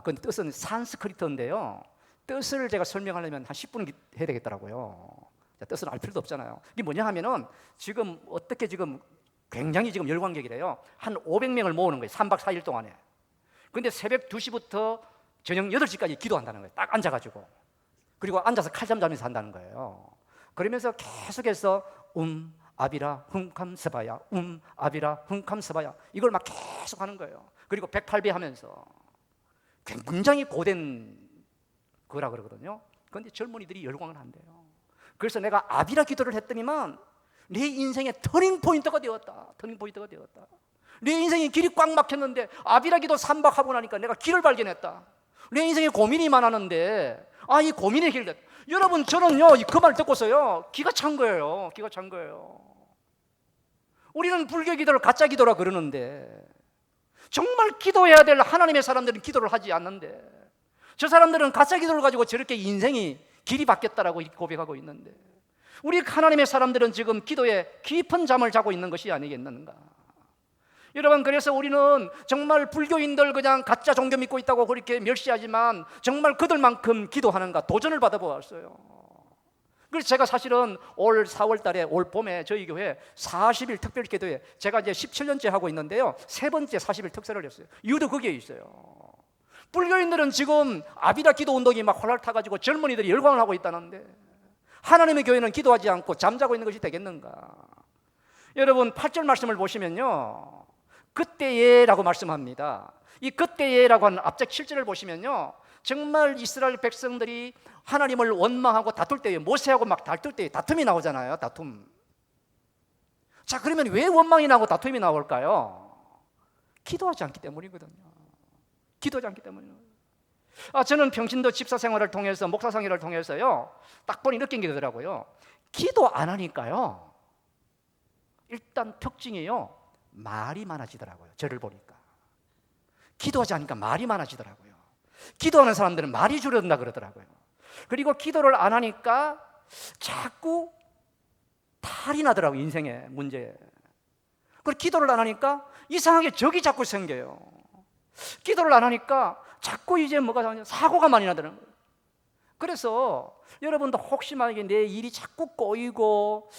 그 뜻은 산스크리트인데요, 뜻을 제가 설명하려면 한 10분 해야 되겠더라고요. 뜻은 알 필요도 없잖아요. 이게 뭐냐 하면은, 지금 어떻게 지금 굉장히 지금 열광객이래요. 한 500명을 모으는 거예요, 3박 4일 동안에. 근데 새벽 2시부터 저녁 8시까지 기도한다는 거예요. 딱 앉아가지고. 그리고 앉아서 칼잠 자면서 한다는 거예요. 그러면서 계속해서 아비라 훈캄스바야, 아비라 훈캄스바야, 이걸 막 계속 하는 거예요. 그리고 108배 하면서. 굉장히 고된 거라 그러거든요. 그런데 젊은이들이 열광을 한대요. 그래서 내가 아비라 기도를 했더니만 내 인생의 터닝 포인트가 되었다. 내 인생의 길이 꽉 막혔는데 아비라 기도 3박 하고 나니까 내가 길을 발견했다. 내 인생에 고민이 많았는데 이 고민의 길 됐다. 여러분, 저는요, 그 말 듣고서요, 기가 찬 거예요. 우리는 불교 기도를 가짜 기도라 그러는데, 정말 기도해야 될 하나님의 사람들은 기도를 하지 않는데, 저 사람들은 가짜 기도를 가지고 저렇게 인생이 길이 바뀌었다라고 고백하고 있는데, 우리 하나님의 사람들은 지금 기도에 깊은 잠을 자고 있는 것이 아니겠는가? 여러분, 그래서 우리는 정말 불교인들 그냥 가짜 종교 믿고 있다고 그렇게 멸시하지만, 정말 그들만큼 기도하는가 도전을 받아보았어요. 그래서 제가 사실은 올 4월 달에, 올 봄에 저희 교회 40일 특별 기도회, 제가 이제 17년째 하고 있는데요, 세 번째 40일 특세를 했어요. 이유도 거기에 있어요. 불교인들은 지금 아비라 기도 운동이 막 활활 타가지고 젊은이들이 열광을 하고 있다는데, 하나님의 교회는 기도하지 않고 잠자고 있는 것이 되겠는가? 여러분, 8절 말씀을 보시면요, 그때에 라고 말씀합니다. 이 그때에라고 하는 앞적 7절을 보시면요, 정말 이스라엘 백성들이 하나님을 원망하고 다툴 때에, 모세하고 막 다툴 때에 다툼이 나오잖아요. 다툼. 자, 그러면 왜 원망이 나고 다툼이 나올까요? 기도하지 않기 때문이거든요. 기도하지 않기 때문이에요. 저는 평신도 집사 생활을 통해서, 목사 생활을 통해서요, 딱 보니 느낀 게 되더라고요. 기도 안 하니까요, 일단 특징이요, 말이 많아지더라고요. 저를 보니까 기도하지 않으니까 말이 많아지더라고요. 기도하는 사람들은 말이 줄어든다 그러더라고요. 그리고 기도를 안 하니까 자꾸 탈이 나더라고요. 인생의 문제. 그리고 기도를 안 하니까 이상하게 적이 자꾸 생겨요. 기도를 안 하니까 자꾸 이제 사고가 많이 나더라고요. 그래서 여러분도 혹시 만약에 내 일이 자꾸 꼬이고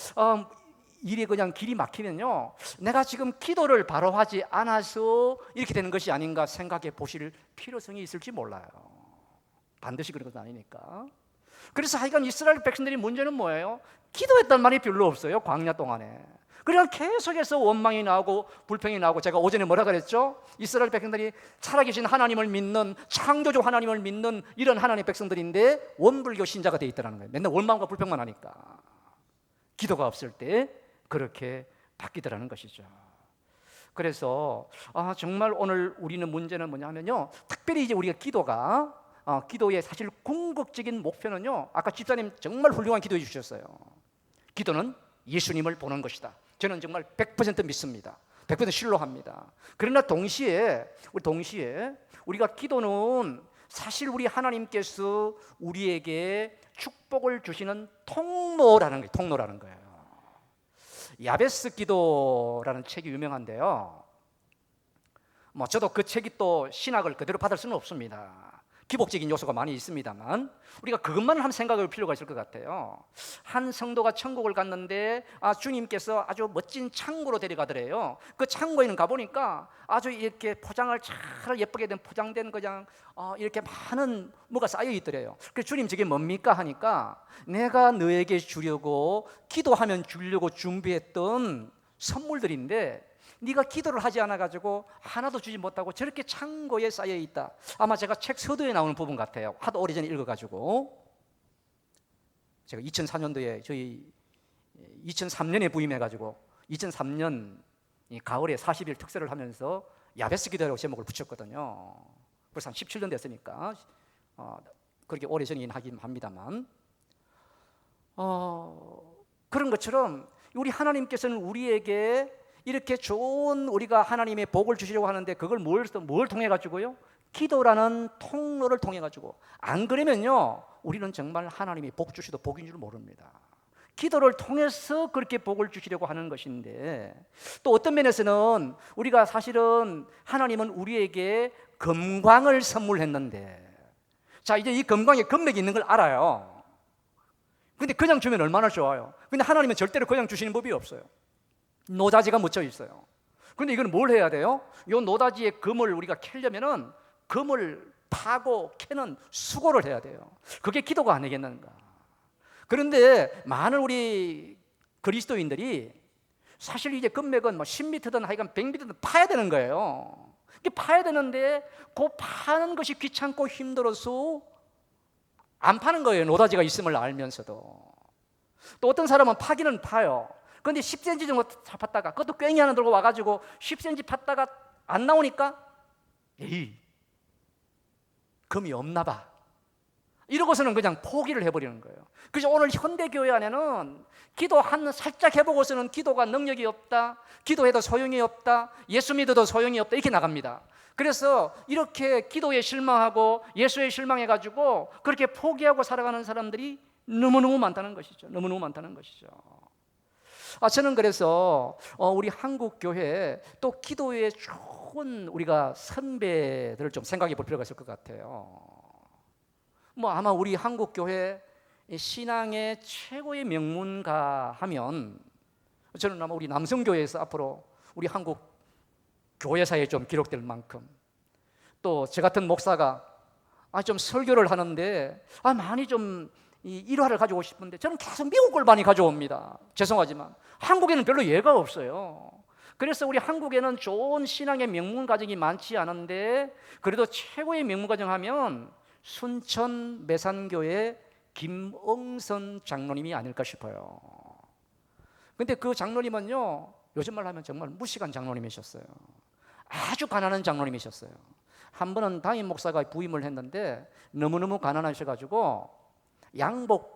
일이 그냥 길이 막히면요, 내가 지금 기도를 바로 하지 않아서 이렇게 되는 것이 아닌가 생각해 보실 필요성이 있을지 몰라요. 반드시 그런 것은 아니니까. 그래서 하여간 이스라엘 백성들이 문제는 뭐예요? 기도했단 말이 별로 없어요. 광야 동안에. 그냥 계속해서 원망이 나오고 불평이 나오고, 제가 오전에 뭐라 그랬죠? 이스라엘 백성들이 살아계신 하나님을 믿는, 창조주 하나님을 믿는 이런 하나님의 백성들인데 원불교 신자가 돼 있다는 거예요. 맨날 원망과 불평만 하니까. 기도가 없을 때 그렇게 바뀌더라는 것이죠. 그래서 정말 오늘 우리는 문제는 뭐냐면요, 특별히 이제 우리가 기도의 사실 궁극적인 목표는요, 아까 집사님 정말 훌륭한 기도해 주셨어요. 기도는 예수님을 보는 것이다. 저는 정말 100% 믿습니다. 100% 신뢰합니다. 그러나 동시에 우리가 기도는 사실 우리 하나님께서 우리에게 축복을 주시는 통로라는 거예요. 야베스 기도라는 책이 유명한데요, 저도 그 책이 또 신학을 그대로 받을 수는 없습니다. 기복적인 요소가 많이 있습니다만 우리가 그것만 한번 생각할 필요가 있을 것 같아요. 한 성도가 천국을 갔는데 주님께서 아주 멋진 창고로 데려가더래요. 그 창고에는 가보니까 아주 이렇게 포장을 잘 예쁘게 포장된 그냥 이렇게 많은 뭐가 쌓여 있더래요. 그래서 주님, 저게 뭡니까 하니까, 내가 너에게 주려고 기도하면 주려고 준비했던 선물들인데 네가 기도를 하지 않아가지고 하나도 주지 못하고 저렇게 창고에 쌓여 있다. 아마 제가 책 서두에 나오는 부분 같아요. 하도 오래전에 읽어가지고. 제가 2004년도에 저희 2003년에 부임해가지고 2003년 가을에 40일 특세를 하면서 야베스 기도라고 제목을 붙였거든요. 벌써 한 17년 됐으니까 그렇게 오래전이긴 하긴 합니다만, 그런 것처럼 우리 하나님께서는 우리에게 이렇게 좋은, 우리가 하나님의 복을 주시려고 하는데 그걸 뭘 통해 가지고요? 기도라는 통로를 통해 가지고. 안 그러면요, 우리는 정말 하나님이 복 주시도 복인 줄 모릅니다. 기도를 통해서 그렇게 복을 주시려고 하는 것인데, 또 어떤 면에서는 우리가 사실은 하나님은 우리에게 금광을 선물했는데, 자, 이제 이 금광에 금맥이 있는 걸 알아요. 근데 그냥 주면 얼마나 좋아요. 근데 하나님은 절대로 그냥 주시는 법이 없어요. 노다지가 묻혀 있어요. 그런데 이건 뭘 해야 돼요? 이 노다지의 금을 우리가 캐려면은 금을 파고 캐는 수고를 해야 돼요. 그게 기도가 아니겠는가. 그런데 많은 우리 그리스도인들이 사실 이제 금맥은 10m든 하여간 100m든 파야 되는 거예요. 파야 되는데 그 파는 것이 귀찮고 힘들어서 안 파는 거예요. 노다지가 있음을 알면서도. 또 어떤 사람은 파기는 파요. 그런데 10cm 정도 팠다가, 그것도 꽹이 하나 들고 와가지고 10cm 팠다가 안 나오니까 에이, 금이 없나 봐, 이러고서는 그냥 포기를 해버리는 거예요. 그래서 오늘 현대교회 안에는 기도 살짝 해보고서는 기도가 능력이 없다, 기도해도 소용이 없다, 예수 믿어도 소용이 없다, 이렇게 나갑니다. 그래서 이렇게 기도에 실망하고 예수에 실망해가지고 그렇게 포기하고 살아가는 사람들이 너무너무 많다는 것이죠. 너무너무 많다는 것이죠. 저는 그래서 우리 한국 교회 또 기도에 좋은 우리가 선배들을 좀 생각해 볼 필요가 있을 것 같아요. 아마 우리 한국 교회 신앙의 최고의 명문가 하면 저는 아마 우리 남성교회에서 앞으로 우리 한국 교회사에 좀 기록될 만큼, 또 저 같은 목사가 좀 설교를 하는데 많이 좀 일화를 가져오고 싶은데 저는 계속 미국 걸 많이 가져옵니다. 죄송하지만 한국에는 별로 예가 없어요. 그래서 우리 한국에는 좋은 신앙의 명문 가정이 많지 않은데 그래도 최고의 명문 가정 하면 순천 매산교회 김응선 장로님이 아닐까 싶어요. 근데 그 장로님은요, 요즘 말로 하면 정말 무식한 장로님이셨어요. 아주 가난한 장로님이셨어요. 한 번은 담임 목사가 부임을 했는데 너무너무 가난하셔가지고 양복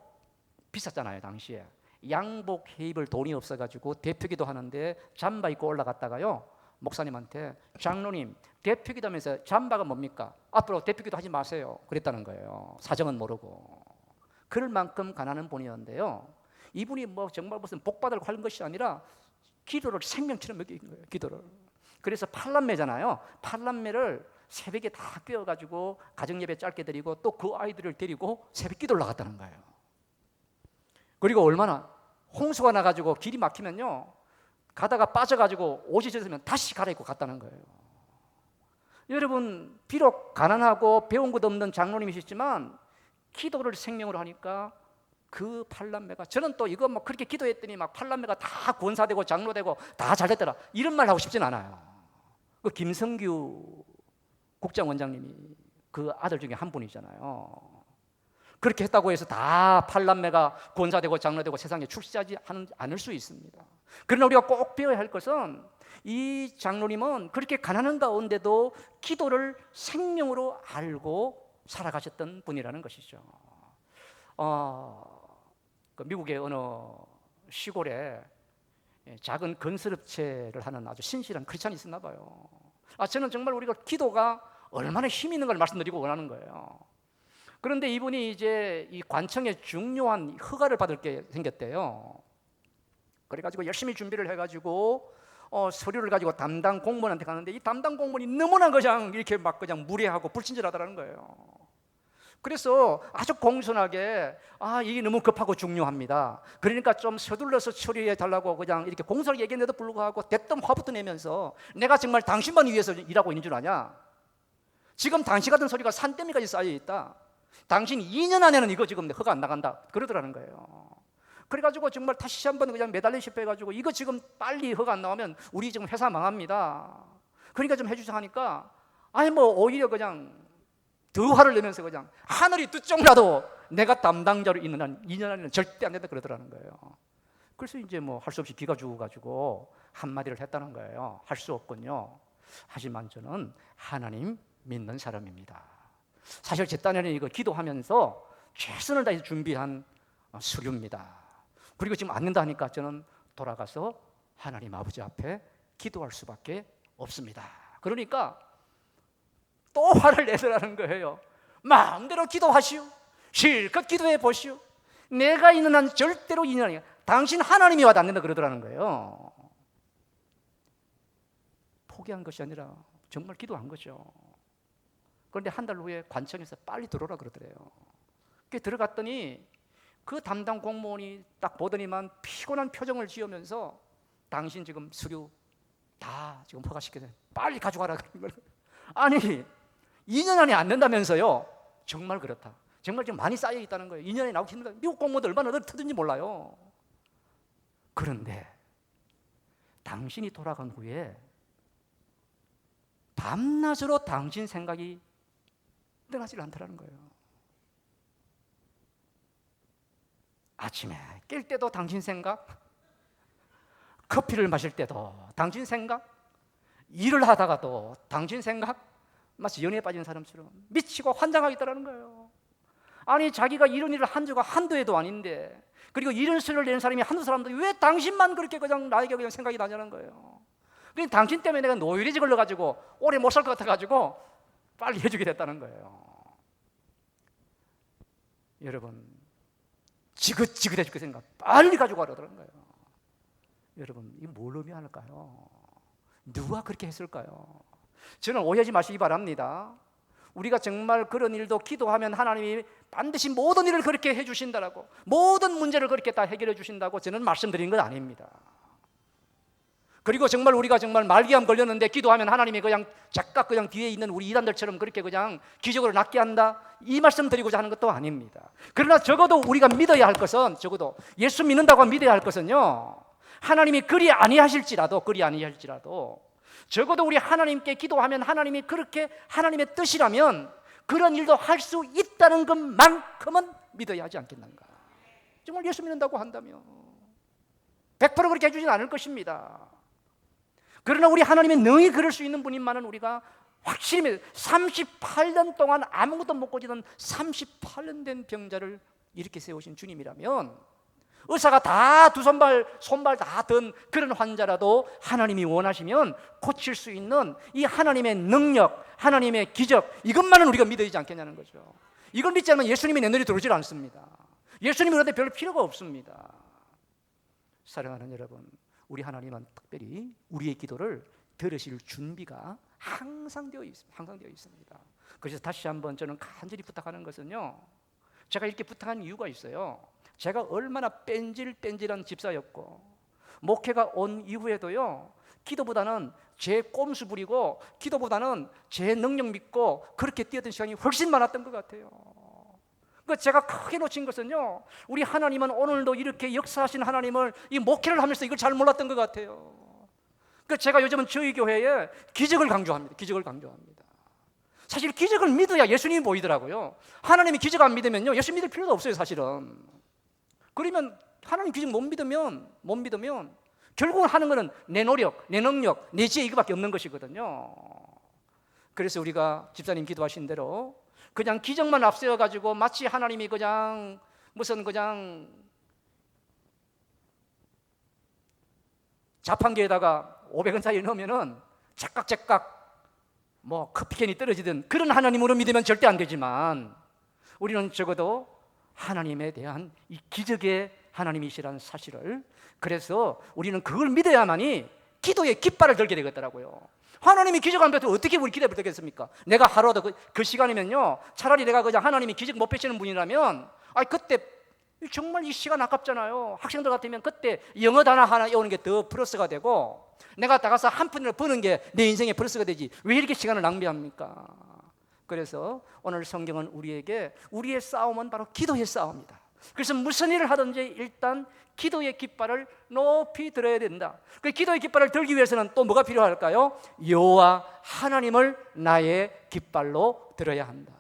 비쌌잖아요 당시에. 양복 해입을 돈이 없어가지고 대표기도 하는데 잠바 입고 올라갔다가요, 목사님한테 장로님 대표기도 하면서 잠바가 뭡니까? 앞으로 대표기도 하지 마세요 그랬다는 거예요. 사정은 모르고. 그럴 만큼 가난한 분이었는데요, 이분이 뭐 정말 무슨 복받으려고 하는 것이 아니라 기도를 생명처럼 먹인 거예요. 기도를. 그래서 팔남매잖아요. 팔남매를 새벽에 다 깨워가지고 가정예배 짧게 드리고 또 그 아이들을 데리고 새벽 기도를 나갔다는 거예요. 그리고 얼마나 홍수가 나가지고 길이 막히면요, 가다가 빠져가지고 옷이 젖으면 다시 갈아입고 갔다는 거예요. 여러분, 비록 가난하고 배운 것 없는 장로님이시지만 기도를 생명으로 하니까 그 팔남매가, 저는 또 이거 뭐 그렇게 기도했더니 막 팔남매가 다 권사되고 장로되고 다 잘됐더라 이런 말 하고 싶진 않아요. 그 김성규 국장원장님이 그 아들 중에 한 분이잖아요. 그렇게 했다고 해서 다 팔남매가 권사되고 장로되고 세상에 출세하지 않을 수 있습니다. 그러나 우리가 꼭 배워야 할 것은 이 장로님은 그렇게 가난한 가운데도 기도를 생명으로 알고 살아가셨던 분이라는 것이죠. 그 미국의 어느 시골에 작은 건설업체를 하는 아주 신실한 크리스찬이 있었나 봐요. 저는 정말 우리가 기도가 얼마나 힘이 있는 걸 말씀드리고 원하는 거예요. 그런데 이분이 이제 이 관청에 중요한 허가를 받을 게 생겼대요. 그래가지고 열심히 준비를 해가지고 서류를 가지고 담당 공무원한테 가는데 이 담당 공무원이 너무나 그냥 이렇게 막 그냥 무례하고 불친절하다는 거예요. 그래서 아주 공손하게 이게 너무 급하고 중요합니다. 그러니까 좀 서둘러서 처리해 달라고 그냥 이렇게 공손하게 얘기했는데도 불구하고 대뜸 화부터 내면서 내가 정말 당신만 위해서 일하고 있는 줄 아냐? 지금 당신 같은 소리가 산더미까지 쌓여 있다. 당신 2년 안에는 이거 지금 허가 안 나간다 그러더라는 거예요. 그래가지고 정말 다시 한번 그냥 매달리시고 해가지고 이거 지금 빨리 허가 안 나오면 우리 지금 회사 망합니다. 그러니까 좀 해주자 하니까 뭐 오히려 그냥 더 화를 내면서 그냥 하늘이 두쪽라도 내가 담당자로 있는 한 2년 안에는 절대 안 된다 그러더라는 거예요. 그래서 이제 뭐 할 수 없이 기가 죽어가지고 한마디를 했다는 거예요. 할 수 없군요. 하지만 저는 하나님 믿는 사람입니다. 사실 제 딴에는 이거 기도하면서 최선을 다해서 준비한 서류입니다. 그리고 지금 안 된다 하니까 저는 돌아가서 하나님 아버지 앞에 기도할 수밖에 없습니다. 그러니까 또 화를 내더라는 거예요. 마음대로 기도하시오. 실컷 기도해 보시오. 내가 있는 한 절대로 인연 아니야. 당신 하나님이 와도 안 된다 그러더라는 거예요. 포기한 것이 아니라 정말 기도한 거죠. 그런데 한 달 후에 관청에서 빨리 들어오라 그러더래요. 들어갔더니 그 담당 공무원이 딱 보더니만 피곤한 표정을 지으면서 당신 지금 서류 다 지금 허가시켜서 빨리 가져가라 그런 거예요. 아니 2년 안에 안 된다면서요. 정말 그렇다. 정말 지금 많이 쌓여 있다는 거예요. 2년 안에 나오기 힘들다. 미국 공무원들 얼마나 터든지 몰라요. 그런데 당신이 돌아간 후에 밤낮으로 당신 생각이 떠나질 않더라는 거예요. 아침에 깰 때도 당신 생각, 커피를 마실 때도 당신 생각, 일을 하다가도 당신 생각, 마치 연애에 빠진 사람처럼 미치고 환장하겠다는 거예요. 아니 자기가 이런 일을 한 적이 한두 해도 아닌데, 그리고 이런 소리를 내는 사람이 한두 사람도 왜 당신만 그렇게 그냥 나에게 그냥 생각이 나냐는 거예요. 그러니까 당신 때문에 내가 노이로제 걸려가지고 오래 못 살 것 같아가지고 빨리 해주게 됐다는 거예요. 여러분 지긋지긋해질 그 생각 빨리 가지고 가려는 거예요. 여러분 이게 뭘 의미할까요? 누가 그렇게 했을까요? 저는 오해하지 마시기 바랍니다. 우리가 정말 그런 일도 기도하면 하나님이 반드시 모든 일을 그렇게 해주신다라고, 모든 문제를 그렇게 다 해결해 주신다고 저는 말씀드린 건 아닙니다. 그리고 정말 우리가 정말 말기암 걸렸는데 기도하면 하나님이 그냥 작각 그냥 뒤에 있는 우리 이단들처럼 그렇게 그냥 기적으로 낫게 한다, 이 말씀 드리고자 하는 것도 아닙니다. 그러나 적어도 우리가 믿어야 할 것은, 적어도 예수 믿는다고 믿어야 할 것은요, 하나님이 그리 아니하실지라도 적어도 우리 하나님께 기도하면 하나님이 그렇게 하나님의 뜻이라면 그런 일도 할 수 있다는 것만큼은 믿어야 하지 않겠는가. 정말 예수 믿는다고 한다면 100% 그렇게 해주진 않을 것입니다. 그러나 우리 하나님이 능히 그럴 수 있는 분인만은 우리가 확실히 믿어요. 38년 동안 아무것도 못 고치던 38년 된 병자를 이렇게 세우신 주님이라면, 의사가 다 두 손발 다 든 그런 환자라도 하나님이 원하시면 고칠 수 있는 이 하나님의 능력, 하나님의 기적, 이것만은 우리가 믿어야 되지 않겠냐는 거죠. 이걸 믿지 않으면 예수님이 내 눈에 들어오질 않습니다. 예수님이 그런데 별 필요가 없습니다. 사랑하는 여러분, 우리 하나님은 특별히 우리의 기도를 들으실 준비가 항상 되어 있습니다. 그래서 다시 한번 저는 간절히 부탁하는 것은요, 제가 이렇게 부탁한 이유가 있어요. 제가 얼마나 뺀질뺀질한 집사였고, 목회가 온 이후에도요, 기도보다는 제 꼼수 부리고 기도보다는 제 능력 믿고 그렇게 뛰었던 시간이 훨씬 많았던 것 같아요. 제가 크게 놓친 것은요, 우리 하나님은 오늘도 이렇게 역사하신 하나님을 이 목회를 하면서 이걸 잘 몰랐던 것 같아요. 제가 요즘은 저희 교회에 기적을 강조합니다. 사실 기적을 믿어야 예수님이 보이더라고요. 하나님이 기적 안 믿으면요, 예수 믿을 필요도 없어요, 사실은. 그러면 하나님 기적 못 믿으면 결국은 하는 것은 내 노력, 내 능력, 내 지혜 이거밖에 없는 것이거든요. 그래서 우리가 집사님 기도하신 대로 그냥 기적만 앞세워가지고 마치 하나님이 그냥 자판기에다가 500원짜리 넣으면은 착각착각 커피캔이 떨어지든 그런 하나님으로 믿으면 절대 안 되지만, 우리는 적어도 하나님에 대한 이 기적의 하나님이시라는 사실을, 그래서 우리는 그걸 믿어야만이 기도의 깃발을 들게 되겠더라고요. 하나님이 기적 안 펼쳐도 어떻게 우리 기도를 들겠습니까? 내가 하루라도 그 시간이면요, 차라리 내가 그냥 하나님이 기적 못 펼치는 분이라면, 그때 정말 이 시간 아깝잖아요. 학생들 같으면 그때 영어 단어 하나 외우는 게 더 플러스가 되고, 내가 나가서 한 푼을 버는 게 내 인생의 플러스가 되지 왜 이렇게 시간을 낭비합니까? 그래서 오늘 성경은 우리에게 우리의 싸움은 바로 기도의 싸움이다. 그래서 무슨 일을 하든지 일단 기도의 깃발을 높이 들어야 된다. 그 기도의 깃발을 들기 위해서는 또 뭐가 필요할까요? 여호와 하나님을 나의 깃발로 들어야 한다.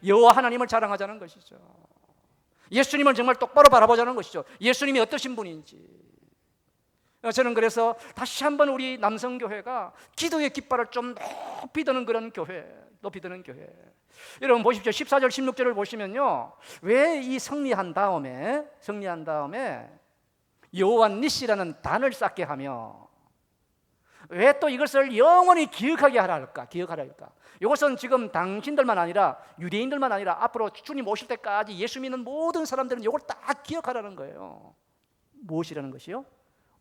여호와 하나님을 자랑하자는 것이죠. 예수님을 정말 똑바로 바라보자는 것이죠. 예수님이 어떠신 분인지. 저는 그래서 다시 한번 우리 남성교회가 기도의 깃발을 좀 높이 드는 그런 교회. 여러분 보십시오. 14절 16절을 보시면요, 왜 이 승리한 다음에 여호와 니시라는 단을 쌓게 하며 왜 또 이것을 영원히 기억하게 하라 할까? 이것은 지금 당신들만 아니라 유대인들만 아니라 앞으로 주님 오실 때까지 예수 믿는 모든 사람들은 이걸 딱 기억하라는 거예요. 무엇이라는 것이요?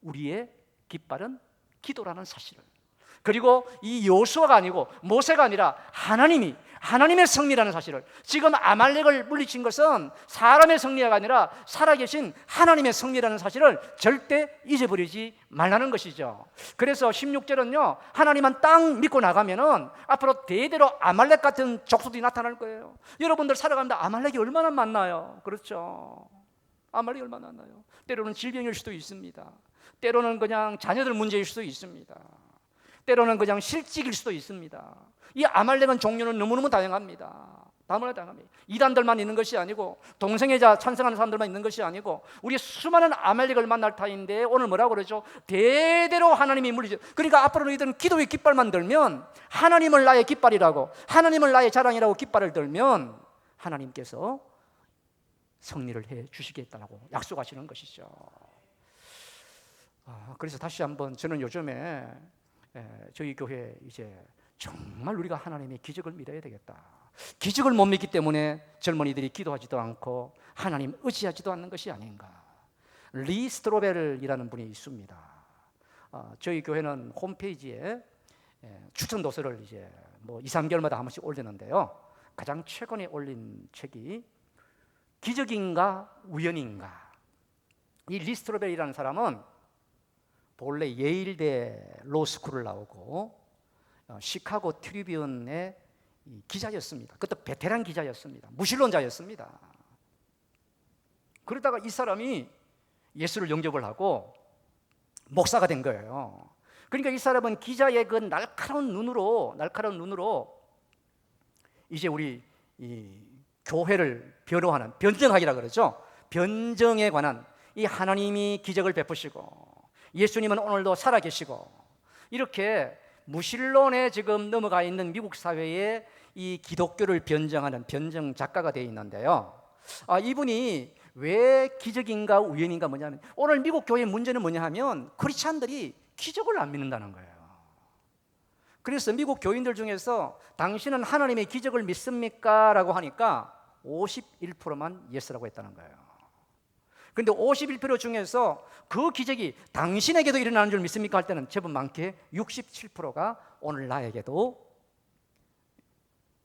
우리의 깃발은 기도라는 사실을. 그리고 이 여호수아가 아니고 모세가 아니라 하나님의 승리라는 사실을. 지금 아말렉을 물리친 것은 사람의 승리가 아니라 살아계신 하나님의 승리라는 사실을 절대 잊어버리지 말라는 것이죠. 그래서 16절은요, 하나님만 딱 믿고 나가면은 앞으로 대대로 아말렉 같은 족속들이 나타날 거예요. 여러분들 살아가는데 아말렉이 얼마나 많나요? 그렇죠. 아말렉이 얼마나 많나요? 때로는 질병일 수도 있습니다. 때로는 그냥 자녀들 문제일 수도 있습니다. 때로는 그냥 실직일 수도 있습니다. 이 아말렉은 종류는 너무너무 다양합니다. 이단들만 있는 것이 아니고, 동성애 찬성하는 사람들만 있는 것이 아니고, 우리 수많은 아말렉을 만날 타인데 오늘 뭐라고 그러죠? 대대로 하나님이 물리죠. 그러니까 앞으로 너희들은 기도의 깃발만 들면, 하나님을 나의 깃발이라고, 하나님을 나의 자랑이라고 깃발을 들면 하나님께서 승리를 해 주시겠다고 약속하시는 것이죠. 그래서 다시 한번 저는 요즘에 저희 교회 이제 정말 우리가 하나님의 기적을 믿어야 되겠다. 기적을 못 믿기 때문에 젊은이들이 기도하지도 않고 하나님 의지하지도 않는 것이 아닌가. 리 스트로벨이라는 분이 있습니다. 저희 교회는 홈페이지에 추천 도서를 이제 2, 3개월마다 한 번씩 올리는데요. 가장 최근에 올린 책이 기적인가 우연인가. 이 리 스트로벨이라는 사람은 본래 예일대 로스쿨을 나오고 시카고 트리뷴의 기자였습니다. 그것도 베테랑 기자였습니다. 무신론자였습니다. 그러다가 이 사람이 예수를 영접을 하고 목사가 된 거예요. 그러니까 이 사람은 기자의 그 날카로운 눈으로 이제 우리 이 교회를 변호하는 변증학이라 그러죠. 변증에 관한 이 하나님이 기적을 베푸시고 예수님은 오늘도 살아계시고 이렇게 무신론에 지금 넘어가 있는 미국 사회에 이 기독교를 변증하는 변증 작가가 되어 있는데요. 이분이 왜 기적인가 우연인가 뭐냐면 오늘 미국 교회의 문제는 뭐냐 하면 크리스찬들이 기적을 안 믿는다는 거예요. 그래서 미국 교인들 중에서 당신은 하나님의 기적을 믿습니까? 라고 하니까 51%만 예스라고 했다는 거예요. 그런데 51% 중에서 그 기적이 당신에게도 일어나는 줄 믿습니까? 할 때는 제법 많게 67%가 오늘 나에게도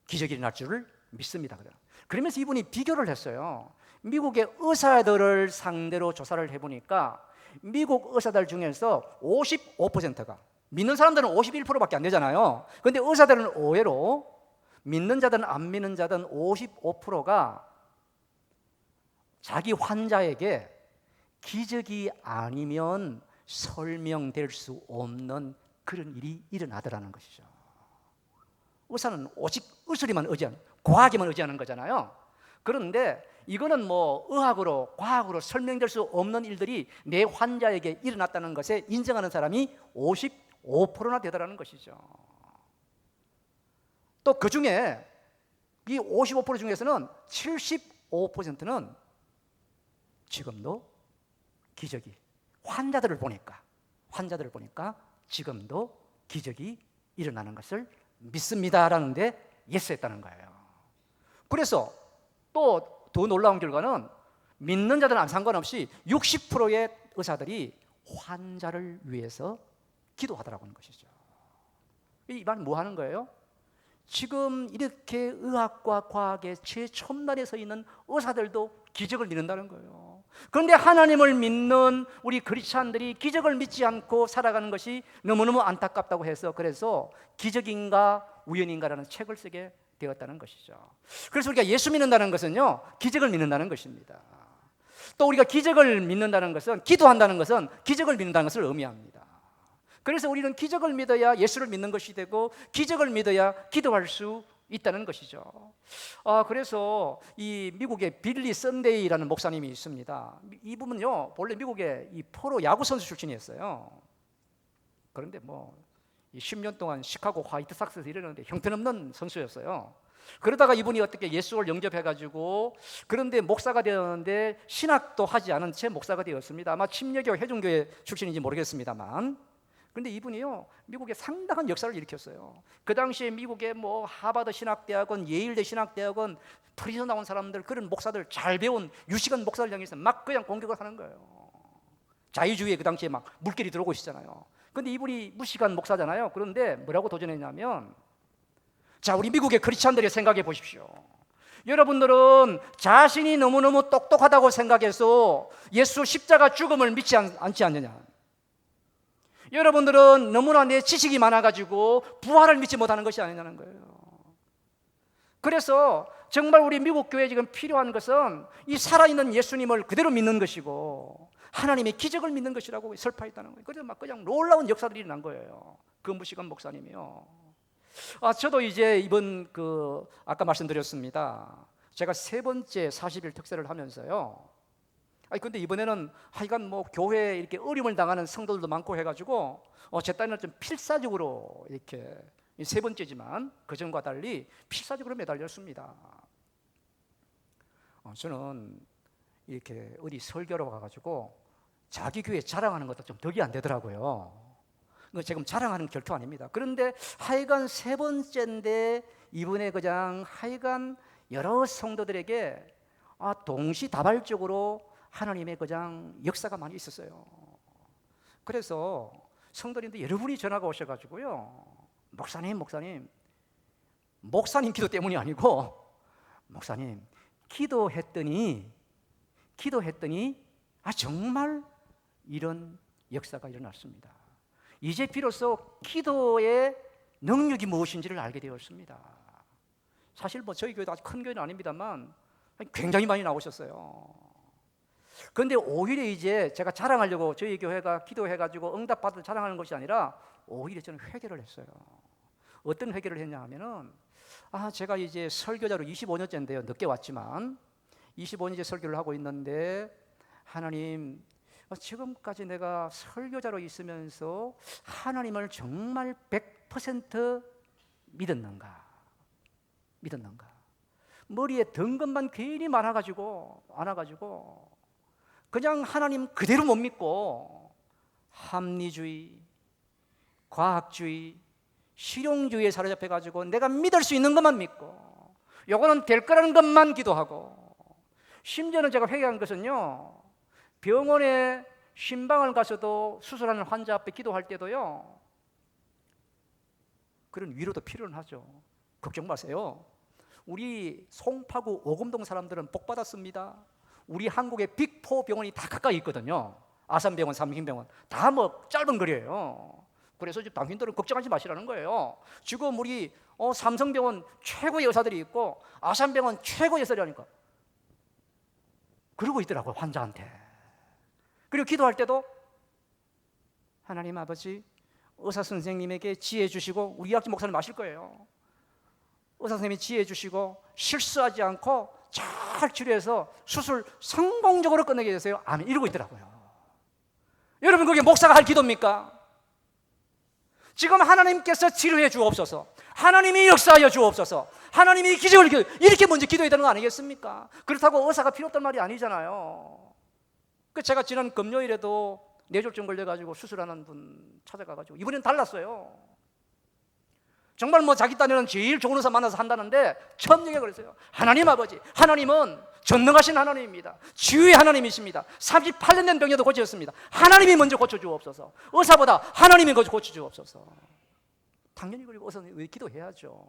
기적이 일어날 줄을 믿습니다. 그러면서 이분이 비교를 했어요. 미국의 의사들을 상대로 조사를 해보니까 미국 의사들 중에서 55%가 믿는 사람들은 51%밖에 안 되잖아요. 그런데 의사들은 의외로 믿는 자든 안 믿는 자든 55%가 자기 환자에게 기적이 아니면 설명될 수 없는 그런 일이 일어나더라는 것이죠. 의사는 오직 의술에만 의지하는, 과학에만 의지하는 거잖아요. 그런데 이거는 뭐 의학으로, 과학으로 설명될 수 없는 일들이 내 환자에게 일어났다는 것에 인정하는 사람이 55%나 되더라는 것이죠. 또 그 중에 이 55% 중에서는 75%는 지금도 기적이 환자들을 보니까 지금도 기적이 일어나는 것을 믿습니다라는데 예스했다는 거예요. 그래서 또 더 놀라운 결과는 믿는 자들은 상관없이 60%의 의사들이 환자를 위해서 기도하더라고 하는 것이죠. 이 말은 뭐 하는 거예요? 지금 이렇게 의학과 과학의 최첨단에 서 있는 의사들도 기적을 믿는다는 거예요. 그런데 하나님을 믿는 우리 크리스찬들이 기적을 믿지 않고 살아가는 것이 너무너무 안타깝다고 해서 그래서 기적인가 우연인가라는 책을 쓰게 되었다는 것이죠. 그래서 우리가 예수 믿는다는 것은요, 기적을 믿는다는 것입니다. 또 우리가 기적을 믿는다는 것은, 기도한다는 것은 기적을 믿는다는 것을 의미합니다. 그래서 우리는 기적을 믿어야 예수를 믿는 것이 되고 기적을 믿어야 기도할 수 있다는 것이죠. 그래서 이 미국의 빌리 썬데이라는 목사님이 있습니다. 이분은요 원래 미국의 이 프로 야구 선수 출신이었어요. 그런데 뭐 10년 동안 시카고 화이트삭스에서 일하는데 형편없는 선수였어요. 그러다가 이분이 어떻게 예수를 영접해가지고 그런데 목사가 되었는데 신학도 하지 않은 채 목사가 되었습니다. 아마 침례교 회중교회 출신인지 모르겠습니다만, 그런데 이분이요 미국에 상당한 역사를 일으켰어요. 그 당시에 미국의 뭐 하버드 신학대학원, 예일대 신학대학원, 프리즌 나온 사람들, 그런 목사들, 잘 배운 유식한 목사를 향해서 막 그냥 공격을 하는 거예요. 자유주의에 그 당시에 막 물결이 들어오고 있었잖아요. 그런데 이분이 무식한 목사잖아요. 그런데 뭐라고 도전했냐면, 자, 우리 미국의 크리스찬들이 생각해 보십시오. 여러분들은 자신이 너무너무 똑똑하다고 생각해서 예수 십자가 죽음을 믿지 않지 않느냐? 여러분들은 너무나 내 지식이 많아가지고 부활을 믿지 못하는 것이 아니냐는 거예요. 그래서 정말 우리 미국 교회에 지금 필요한 것은 이 살아있는 예수님을 그대로 믿는 것이고 하나님의 기적을 믿는 것이라고 설파했다는 거예요. 그래서 막 그냥 놀라운 역사들이 일어난 거예요. 그 무식한 목사님이요. 저도 이제 이번 아까 말씀드렸습니다. 제가 세 번째 40일 특세를 하면서요. 근데 이번에는 하여간 뭐 교회에 이렇게 어려움을 당하는 성도들도 많고 해가지고 제 딴에는 좀 필사적으로 이렇게 세 번째지만 그전과 달리 필사적으로 매달렸습니다. 저는 이렇게 어디 설교로 가가지고 자기 교회 자랑하는 것도 좀 덕이 안 되더라고요. 지금 자랑하는 결투 아닙니다. 그런데 하여간 세 번째인데 이번에 그냥 하여간 여러 성도들에게 동시다발적으로 하나님의 그냥 역사가 많이 있었어요. 그래서 성도님들 여러분이 전화가 오셔가지고요, 목사님 기도 때문이 아니고, 목사님 기도했더니 정말 이런 역사가 일어났습니다. 이제 비로소 기도의 능력이 무엇인지를 알게 되었습니다. 사실 뭐 저희 교회도 아주 큰 교회는 아닙니다만 굉장히 많이 나오셨어요. 그런데 오히려 이제 제가 자랑하려고 저희 교회가 기도해가지고 응답받을 자랑하는 것이 아니라 오히려 저는 회개를 했어요. 어떤 회개를 했냐 하면은 제가 이제 설교자로 25년째인데요. 늦게 왔지만 25년째 설교를 하고 있는데 하나님, 지금까지 내가 설교자로 있으면서 하나님을 정말 100% 믿었는가? 머리에 든 것만 괜히 많아가지고 그냥 하나님 그대로 못 믿고 합리주의, 과학주의, 실용주의에 사로잡혀가지고 내가 믿을 수 있는 것만 믿고 요거는 될 거라는 것만 기도하고, 심지어는 제가 회개한 것은요, 병원에 신방을 가서도 수술하는 환자 앞에 기도할 때도요, 그런 위로도 필요는 하죠. 걱정 마세요. 우리 송파구 오금동 사람들은 복 받았습니다. 우리 한국의 빅4 병원이 다 가까이 있거든요. 아산병원, 삼성병원 다 뭐 짧은 거리예요. 그래서 당신들은 걱정하지 마시라는 거예요. 지금 우리 삼성병원 최고의 의사들이 있고 아산병원 최고의 의사들이니까 그러고 있더라고요, 환자한테. 그리고 기도할 때도 하나님 아버지, 의사 선생님에게 지혜 주시고, 우리 이학지 목사님 아실 거예요. 의사 선생님이 지혜 주시고 실수하지 않고 잘 치료해서 수술 성공적으로 끝내게 해주세요. 아멘. 이러고 있더라고요. 여러분, 그게 목사가 할 기도입니까? 지금 하나님께서 치료해 주옵소서, 하나님이 역사하여 주옵소서, 하나님이 기적을 이렇게 먼저 기도해야 되는 거 아니겠습니까? 그렇다고 의사가 필요 없단 말이 아니잖아요. 제가 지난 금요일에도 뇌졸중 걸려가지고 수술하는 분 찾아가가지고 이번엔 달랐어요. 정말 뭐 자기 딴에는 제일 좋은 의사 만나서 한다는데 처음 얘기가 그랬어요. 하나님 아버지, 하나님은 전능하신 하나님입니다. 치유의 하나님이십니다. 38년 된 병에도 고쳤습니다. 하나님이 먼저 고쳐주옵소서. 의사보다 하나님이 먼저 고쳐주옵소서. 당연히 그리고 의사는 기도해야죠.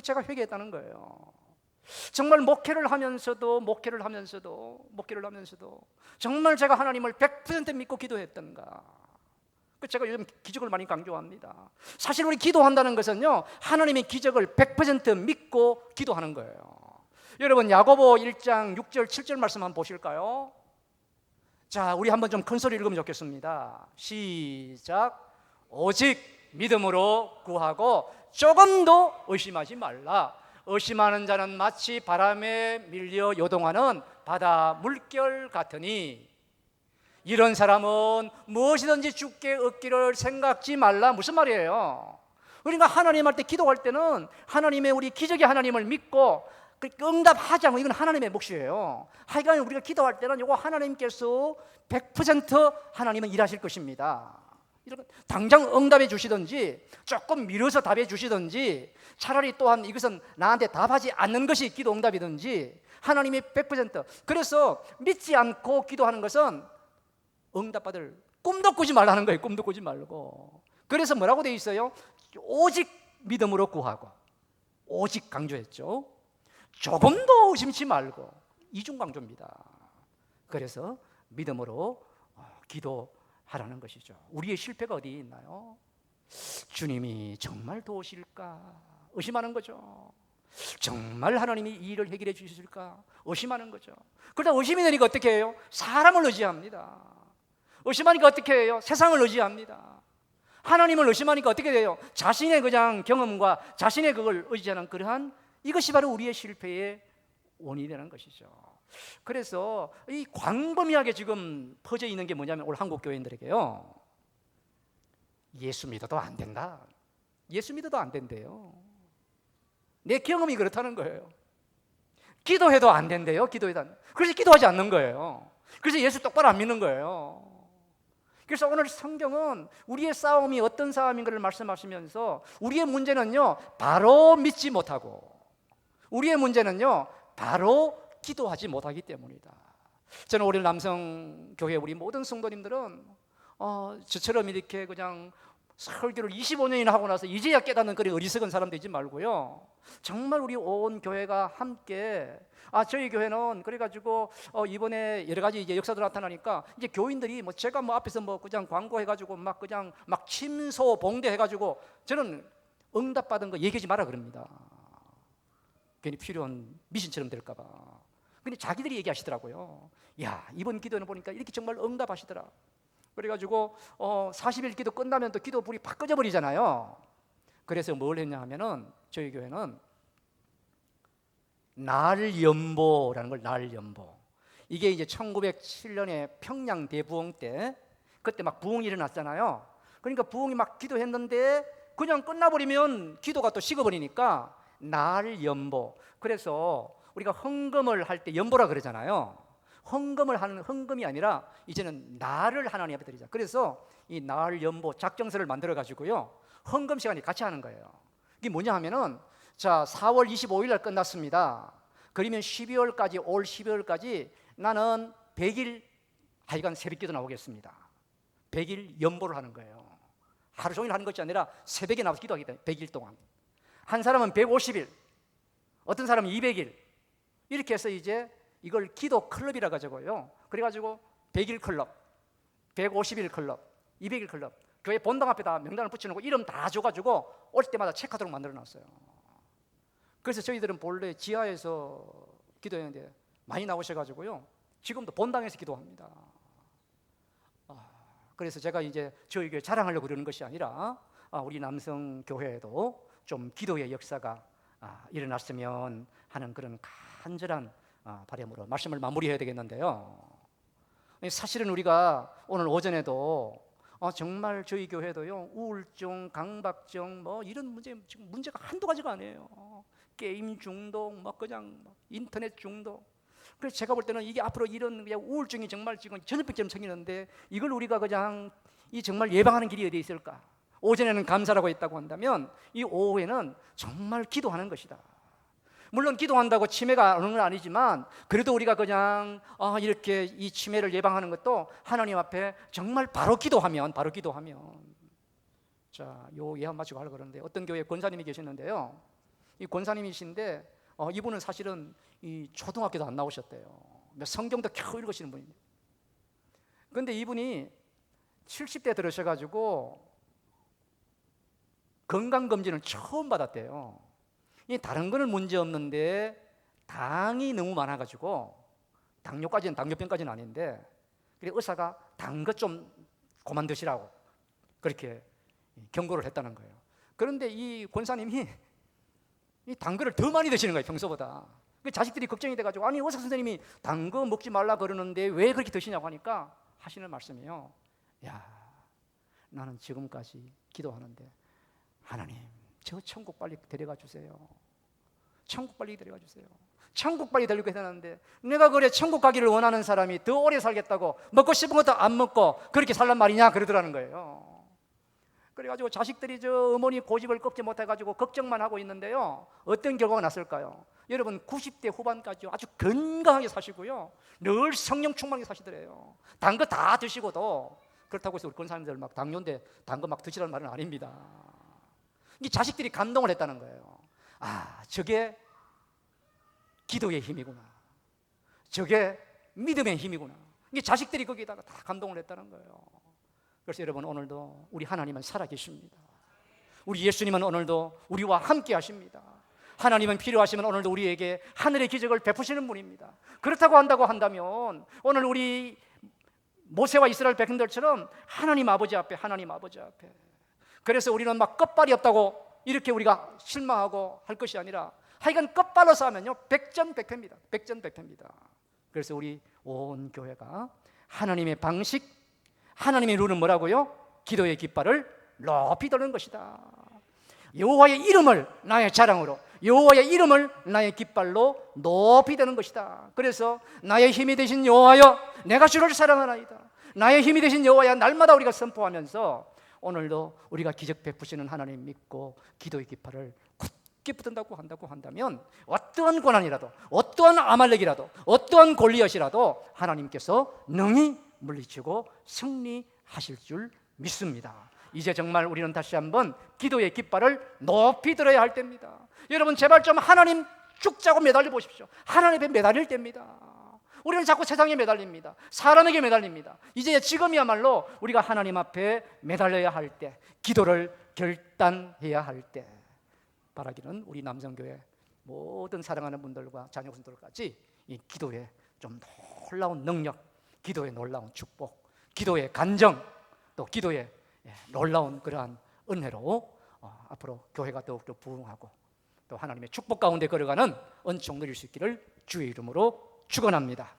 제가 회개했다는 거예요. 정말 목회를 하면서도 정말 제가 하나님을 100% 믿고 기도했던가. 제가 요즘 기적을 많이 강조합니다. 사실 우리 기도한다는 것은요, 하나님의 기적을 100% 믿고 기도하는 거예요. 여러분, 야고보 1장 6절 7절 말씀 한번 보실까요? 자, 우리 한번 좀 큰 소리 읽으면 좋겠습니다. 시작. 오직 믿음으로 구하고 조금도 의심하지 말라. 의심하는 자는 마치 바람에 밀려 요동하는 바다 물결 같으니 이런 사람은 무엇이든지 주께 얻기를 생각지 말라. 무슨 말이에요? 그러니까 하나님한테 기도할 때는 하나님의 우리 기적의 하나님을 믿고 응답하지 않고, 이건 하나님의 몫이에요. 하여간 우리가 기도할 때는 이거 하나님께서 100% 하나님은 일하실 것입니다. 당장 응답해 주시든지 조금 미뤄서 답해 주시든지 차라리 또한 이것은 나한테 답하지 않는 것이 기도 응답이든지 하나님이 100%. 그래서 믿지 않고 기도하는 것은 응답받을 꿈도 꾸지 말라는 거예요. 꿈도 꾸지 말고. 그래서 뭐라고 되어 있어요? 오직 믿음으로 구하고, 오직 강조했죠. 조금도 의심치 말고, 이중 강조입니다. 그래서 믿음으로 기도하라는 것이죠. 우리의 실패가 어디에 있나요? 주님이 정말 도우실까 의심하는 거죠. 정말 하나님이 이 일을 해결해 주실까 의심하는 거죠. 그러다 의심이 되니까 어떻게 해요? 사람을 의지합니다. 의심하니까 어떻게 해요? 세상을 의지합니다. 하나님을 의심하니까 어떻게 돼요? 자신의 그냥 경험과 자신의 그걸 의지하는 그러한, 이것이 바로 우리의 실패의 원인이 되는 것이죠. 그래서 이 광범위하게 지금 퍼져 있는 게 뭐냐면, 오늘 한국 교인들에게요, 예수 믿어도 안 된다. 예수 믿어도 안 된대요. 내 경험이 그렇다는 거예요. 기도해도 안 된대요. 기도해도 안 된대요. 그래서 기도하지 않는 거예요. 그래서 예수 똑바로 안 믿는 거예요. 그래서 오늘 성경은 우리의 싸움이 어떤 싸움인가를 말씀하시면서 우리의 문제는요, 바로 믿지 못하고, 우리의 문제는요, 바로 기도하지 못하기 때문이다. 저는 우리 남성교회 우리 모든 성도님들은 저처럼 이렇게 그냥 설교를 25년이나 하고 나서 이제야 깨닫는 그런 어리석은 사람 되지 말고요, 정말 우리 온 교회가 함께, 저희 교회는 그래가지고 이번에 여러 가지 이제 역사도 나타나니까 이제 교인들이 뭐 제가 뭐 앞에서 뭐 그냥 광고해가지고 막 그냥 막 침소 봉대해가지고, 저는 응답받은 거 얘기하지 마라 그럽니다. 괜히 필요한 미신처럼 될까봐. 근데 자기들이 얘기하시더라고요. 야, 이번 기도는 보니까 이렇게 정말 응답하시더라. 그래가지고 40일 기도 끝나면 또 기도 불이 팍 꺼져버리잖아요. 그래서 뭘 했냐 하면은 저희 교회는 날연보라는 걸, 날연보. 이게 이제 1907년에 평양 대부흥 때, 그때 막 부흥이 일어났잖아요. 그러니까 부흥이 막 기도했는데 그냥 끝나버리면 기도가 또 식어버리니까 날연보. 그래서 우리가 헌금을 할 때 연보라 그러잖아요. 헌금을 하는, 헌금이 아니라 이제는 날을 하나님 앞에 드리자. 그래서 이 날연보 작정서를 만들어 가지고요, 헌금 시간이 같이 하는 거예요. 이게 뭐냐 하면은, 자, 4월 25일 날 끝났습니다. 그러면 12월까지, 올 12월까지 나는 100일 하여간 새벽기도 나오겠습니다. 100일 연보를 하는 거예요. 하루 종일 하는 것이 아니라 새벽에 나와서 기도하기 때문에 100일 동안. 한 사람은 150일, 어떤 사람은 200일. 이렇게 해서 이제 이걸 기도 클럽이라 가지고요. 그래가지고 100일 클럽, 150일 클럽, 200일 클럽, 교회 본당 앞에다 명단을 붙여놓고 이름 다 줘가지고 올 때마다 체크하도록 만들어놨어요. 그래서 저희들은 본래 지하에서 기도했는데 많이 나오셔가지고요, 지금도 본당에서 기도합니다. 그래서 제가 이제 저희 교회 자랑하려고 그러는 것이 아니라 우리 남성 교회에도 좀 기도의 역사가 일어났으면 하는 그런 간절한 바람으로 말씀을 마무리해야 되겠는데요. 사실은 우리가 오늘 오전에도 정말 저희 교회도요, 우울증, 강박증 뭐 이런 문제가 한두 가지가 아니에요. 게임 중독, 뭐 그냥 인터넷 중독. 그래서 제가 볼 때는 이게 앞으로 이런 우울증이 정말 지금 전염병처럼 생기는데, 이걸 우리가 그냥 이 정말 예방하는 길이 어디 있을까? 오전에는 감사라고 했다고 한다면 이 오후에는 정말 기도하는 것이다. 물론 기도한다고 치매가 오는 건 아니지만, 그래도 우리가 그냥 이렇게 이 치매를 예방하는 것도 하나님 앞에 정말 바로 기도하면 자, 요 예한 마치고 하려고 그러는데, 어떤 교회 권사님이 계시는데요, 이 권사님이신데 이분은 사실은 이 초등학교도 안 나오셨대요. 성경도 겨우 읽으시는 분인데, 그런데 이분이 70대 들으셔가지고 건강검진을 처음 받았대요. 이 다른 거는 문제 없는데 당이 너무 많아가지고, 당뇨병까지는 아닌데, 그래서 의사가 단 거 좀 그만 드시라고 그렇게 경고를 했다는 거예요. 그런데 이 권사님이 이 단 거를 더 많이 드시는 거예요, 평소보다. 자식들이 걱정이 돼가지고, 아니 의사 선생님이 단 거 먹지 말라 그러는데 왜 그렇게 드시냐고 하니까 하시는 말씀이요, 야, 나는 지금까지 기도하는데 하나님, 저 천국 빨리 데려가 주세요. 천국 빨리 데려가 주세요. 천국 빨리 데리고 해놨는데, 내가 그래 천국 가기를 원하는 사람이 더 오래 살겠다고 먹고 싶은 것도 안 먹고 그렇게 살란 말이냐 그러더라는 거예요. 그래가지고 자식들이 저 어머니 고집을 꺾지 못해가지고 걱정만 하고 있는데요, 어떤 결과가 났을까요? 여러분 90대 후반까지 아주 건강하게 사시고요, 늘 성령 충만하게 사시더래요. 단 거 다 드시고도. 그렇다고 해서 우리 권사님들 막 당뇨인데 단 거 막 드시라는 말은 아닙니다. 이 자식들이 감동을 했다는 거예요. 저게 기도의 힘이구나, 저게 믿음의 힘이구나. 이게 자식들이 거기다가 다 감동을 했다는 거예요. 그래서 여러분, 오늘도 우리 하나님은 살아계십니다. 우리 예수님은 오늘도 우리와 함께 하십니다. 하나님은 필요하시면 오늘도 우리에게 하늘의 기적을 베푸시는 분입니다. 그렇다고 한다면 오늘 우리 모세와 이스라엘 백성들처럼 하나님 아버지 앞에, 그래서 우리는 막 끝발이 없다고 이렇게 우리가 실망하고 할 것이 아니라, 하여간 끝발로 싸면요 백전백패입니다. 백전백패입니다. 그래서 우리 온 교회가 하나님의 방식, 하나님의 룰은 뭐라고요? 기도의 깃발을 높이 드는 것이다. 여호와의 이름을 나의 자랑으로, 여호와의 이름을 나의 깃발로 높이 드는 것이다. 그래서 나의 힘이 되신 여호와여, 내가 주를 사랑하나이다. 나의 힘이 되신 여호와여, 날마다 우리가 선포하면서 오늘도 우리가 기적 베푸시는 하나님 믿고 기도의 깃발을 굳게 붙든다고 한다면, 어떠한 고난이라도, 어떠한 아말렉이라도, 어떠한 골리앗이라도 하나님께서 능히 물리치고 승리하실 줄 믿습니다. 이제 정말 우리는 다시 한번 기도의 깃발을 높이 들어야 할 때입니다. 여러분, 제발 좀 하나님 죽자고 매달려 보십시오. 하나님 앞에 매달릴 때입니다. 우리는 자꾸 세상에 매달립니다. 사람에게 매달립니다. 이제 지금이야말로 우리가 하나님 앞에 매달려야 할 때, 기도를 결단해야 할 때, 바라기는 우리 남성교회 모든 사랑하는 분들과 자녀분들까지 이 기도의 좀 놀라운 능력, 기도의 놀라운 축복, 기도의 간정, 또 기도의 놀라운 그러한 은혜로 앞으로 교회가 더욱더 부흥하고 또 하나님의 축복 가운데 걸어가는 은총 누릴 수 있기를 주의 이름으로 축원합니다.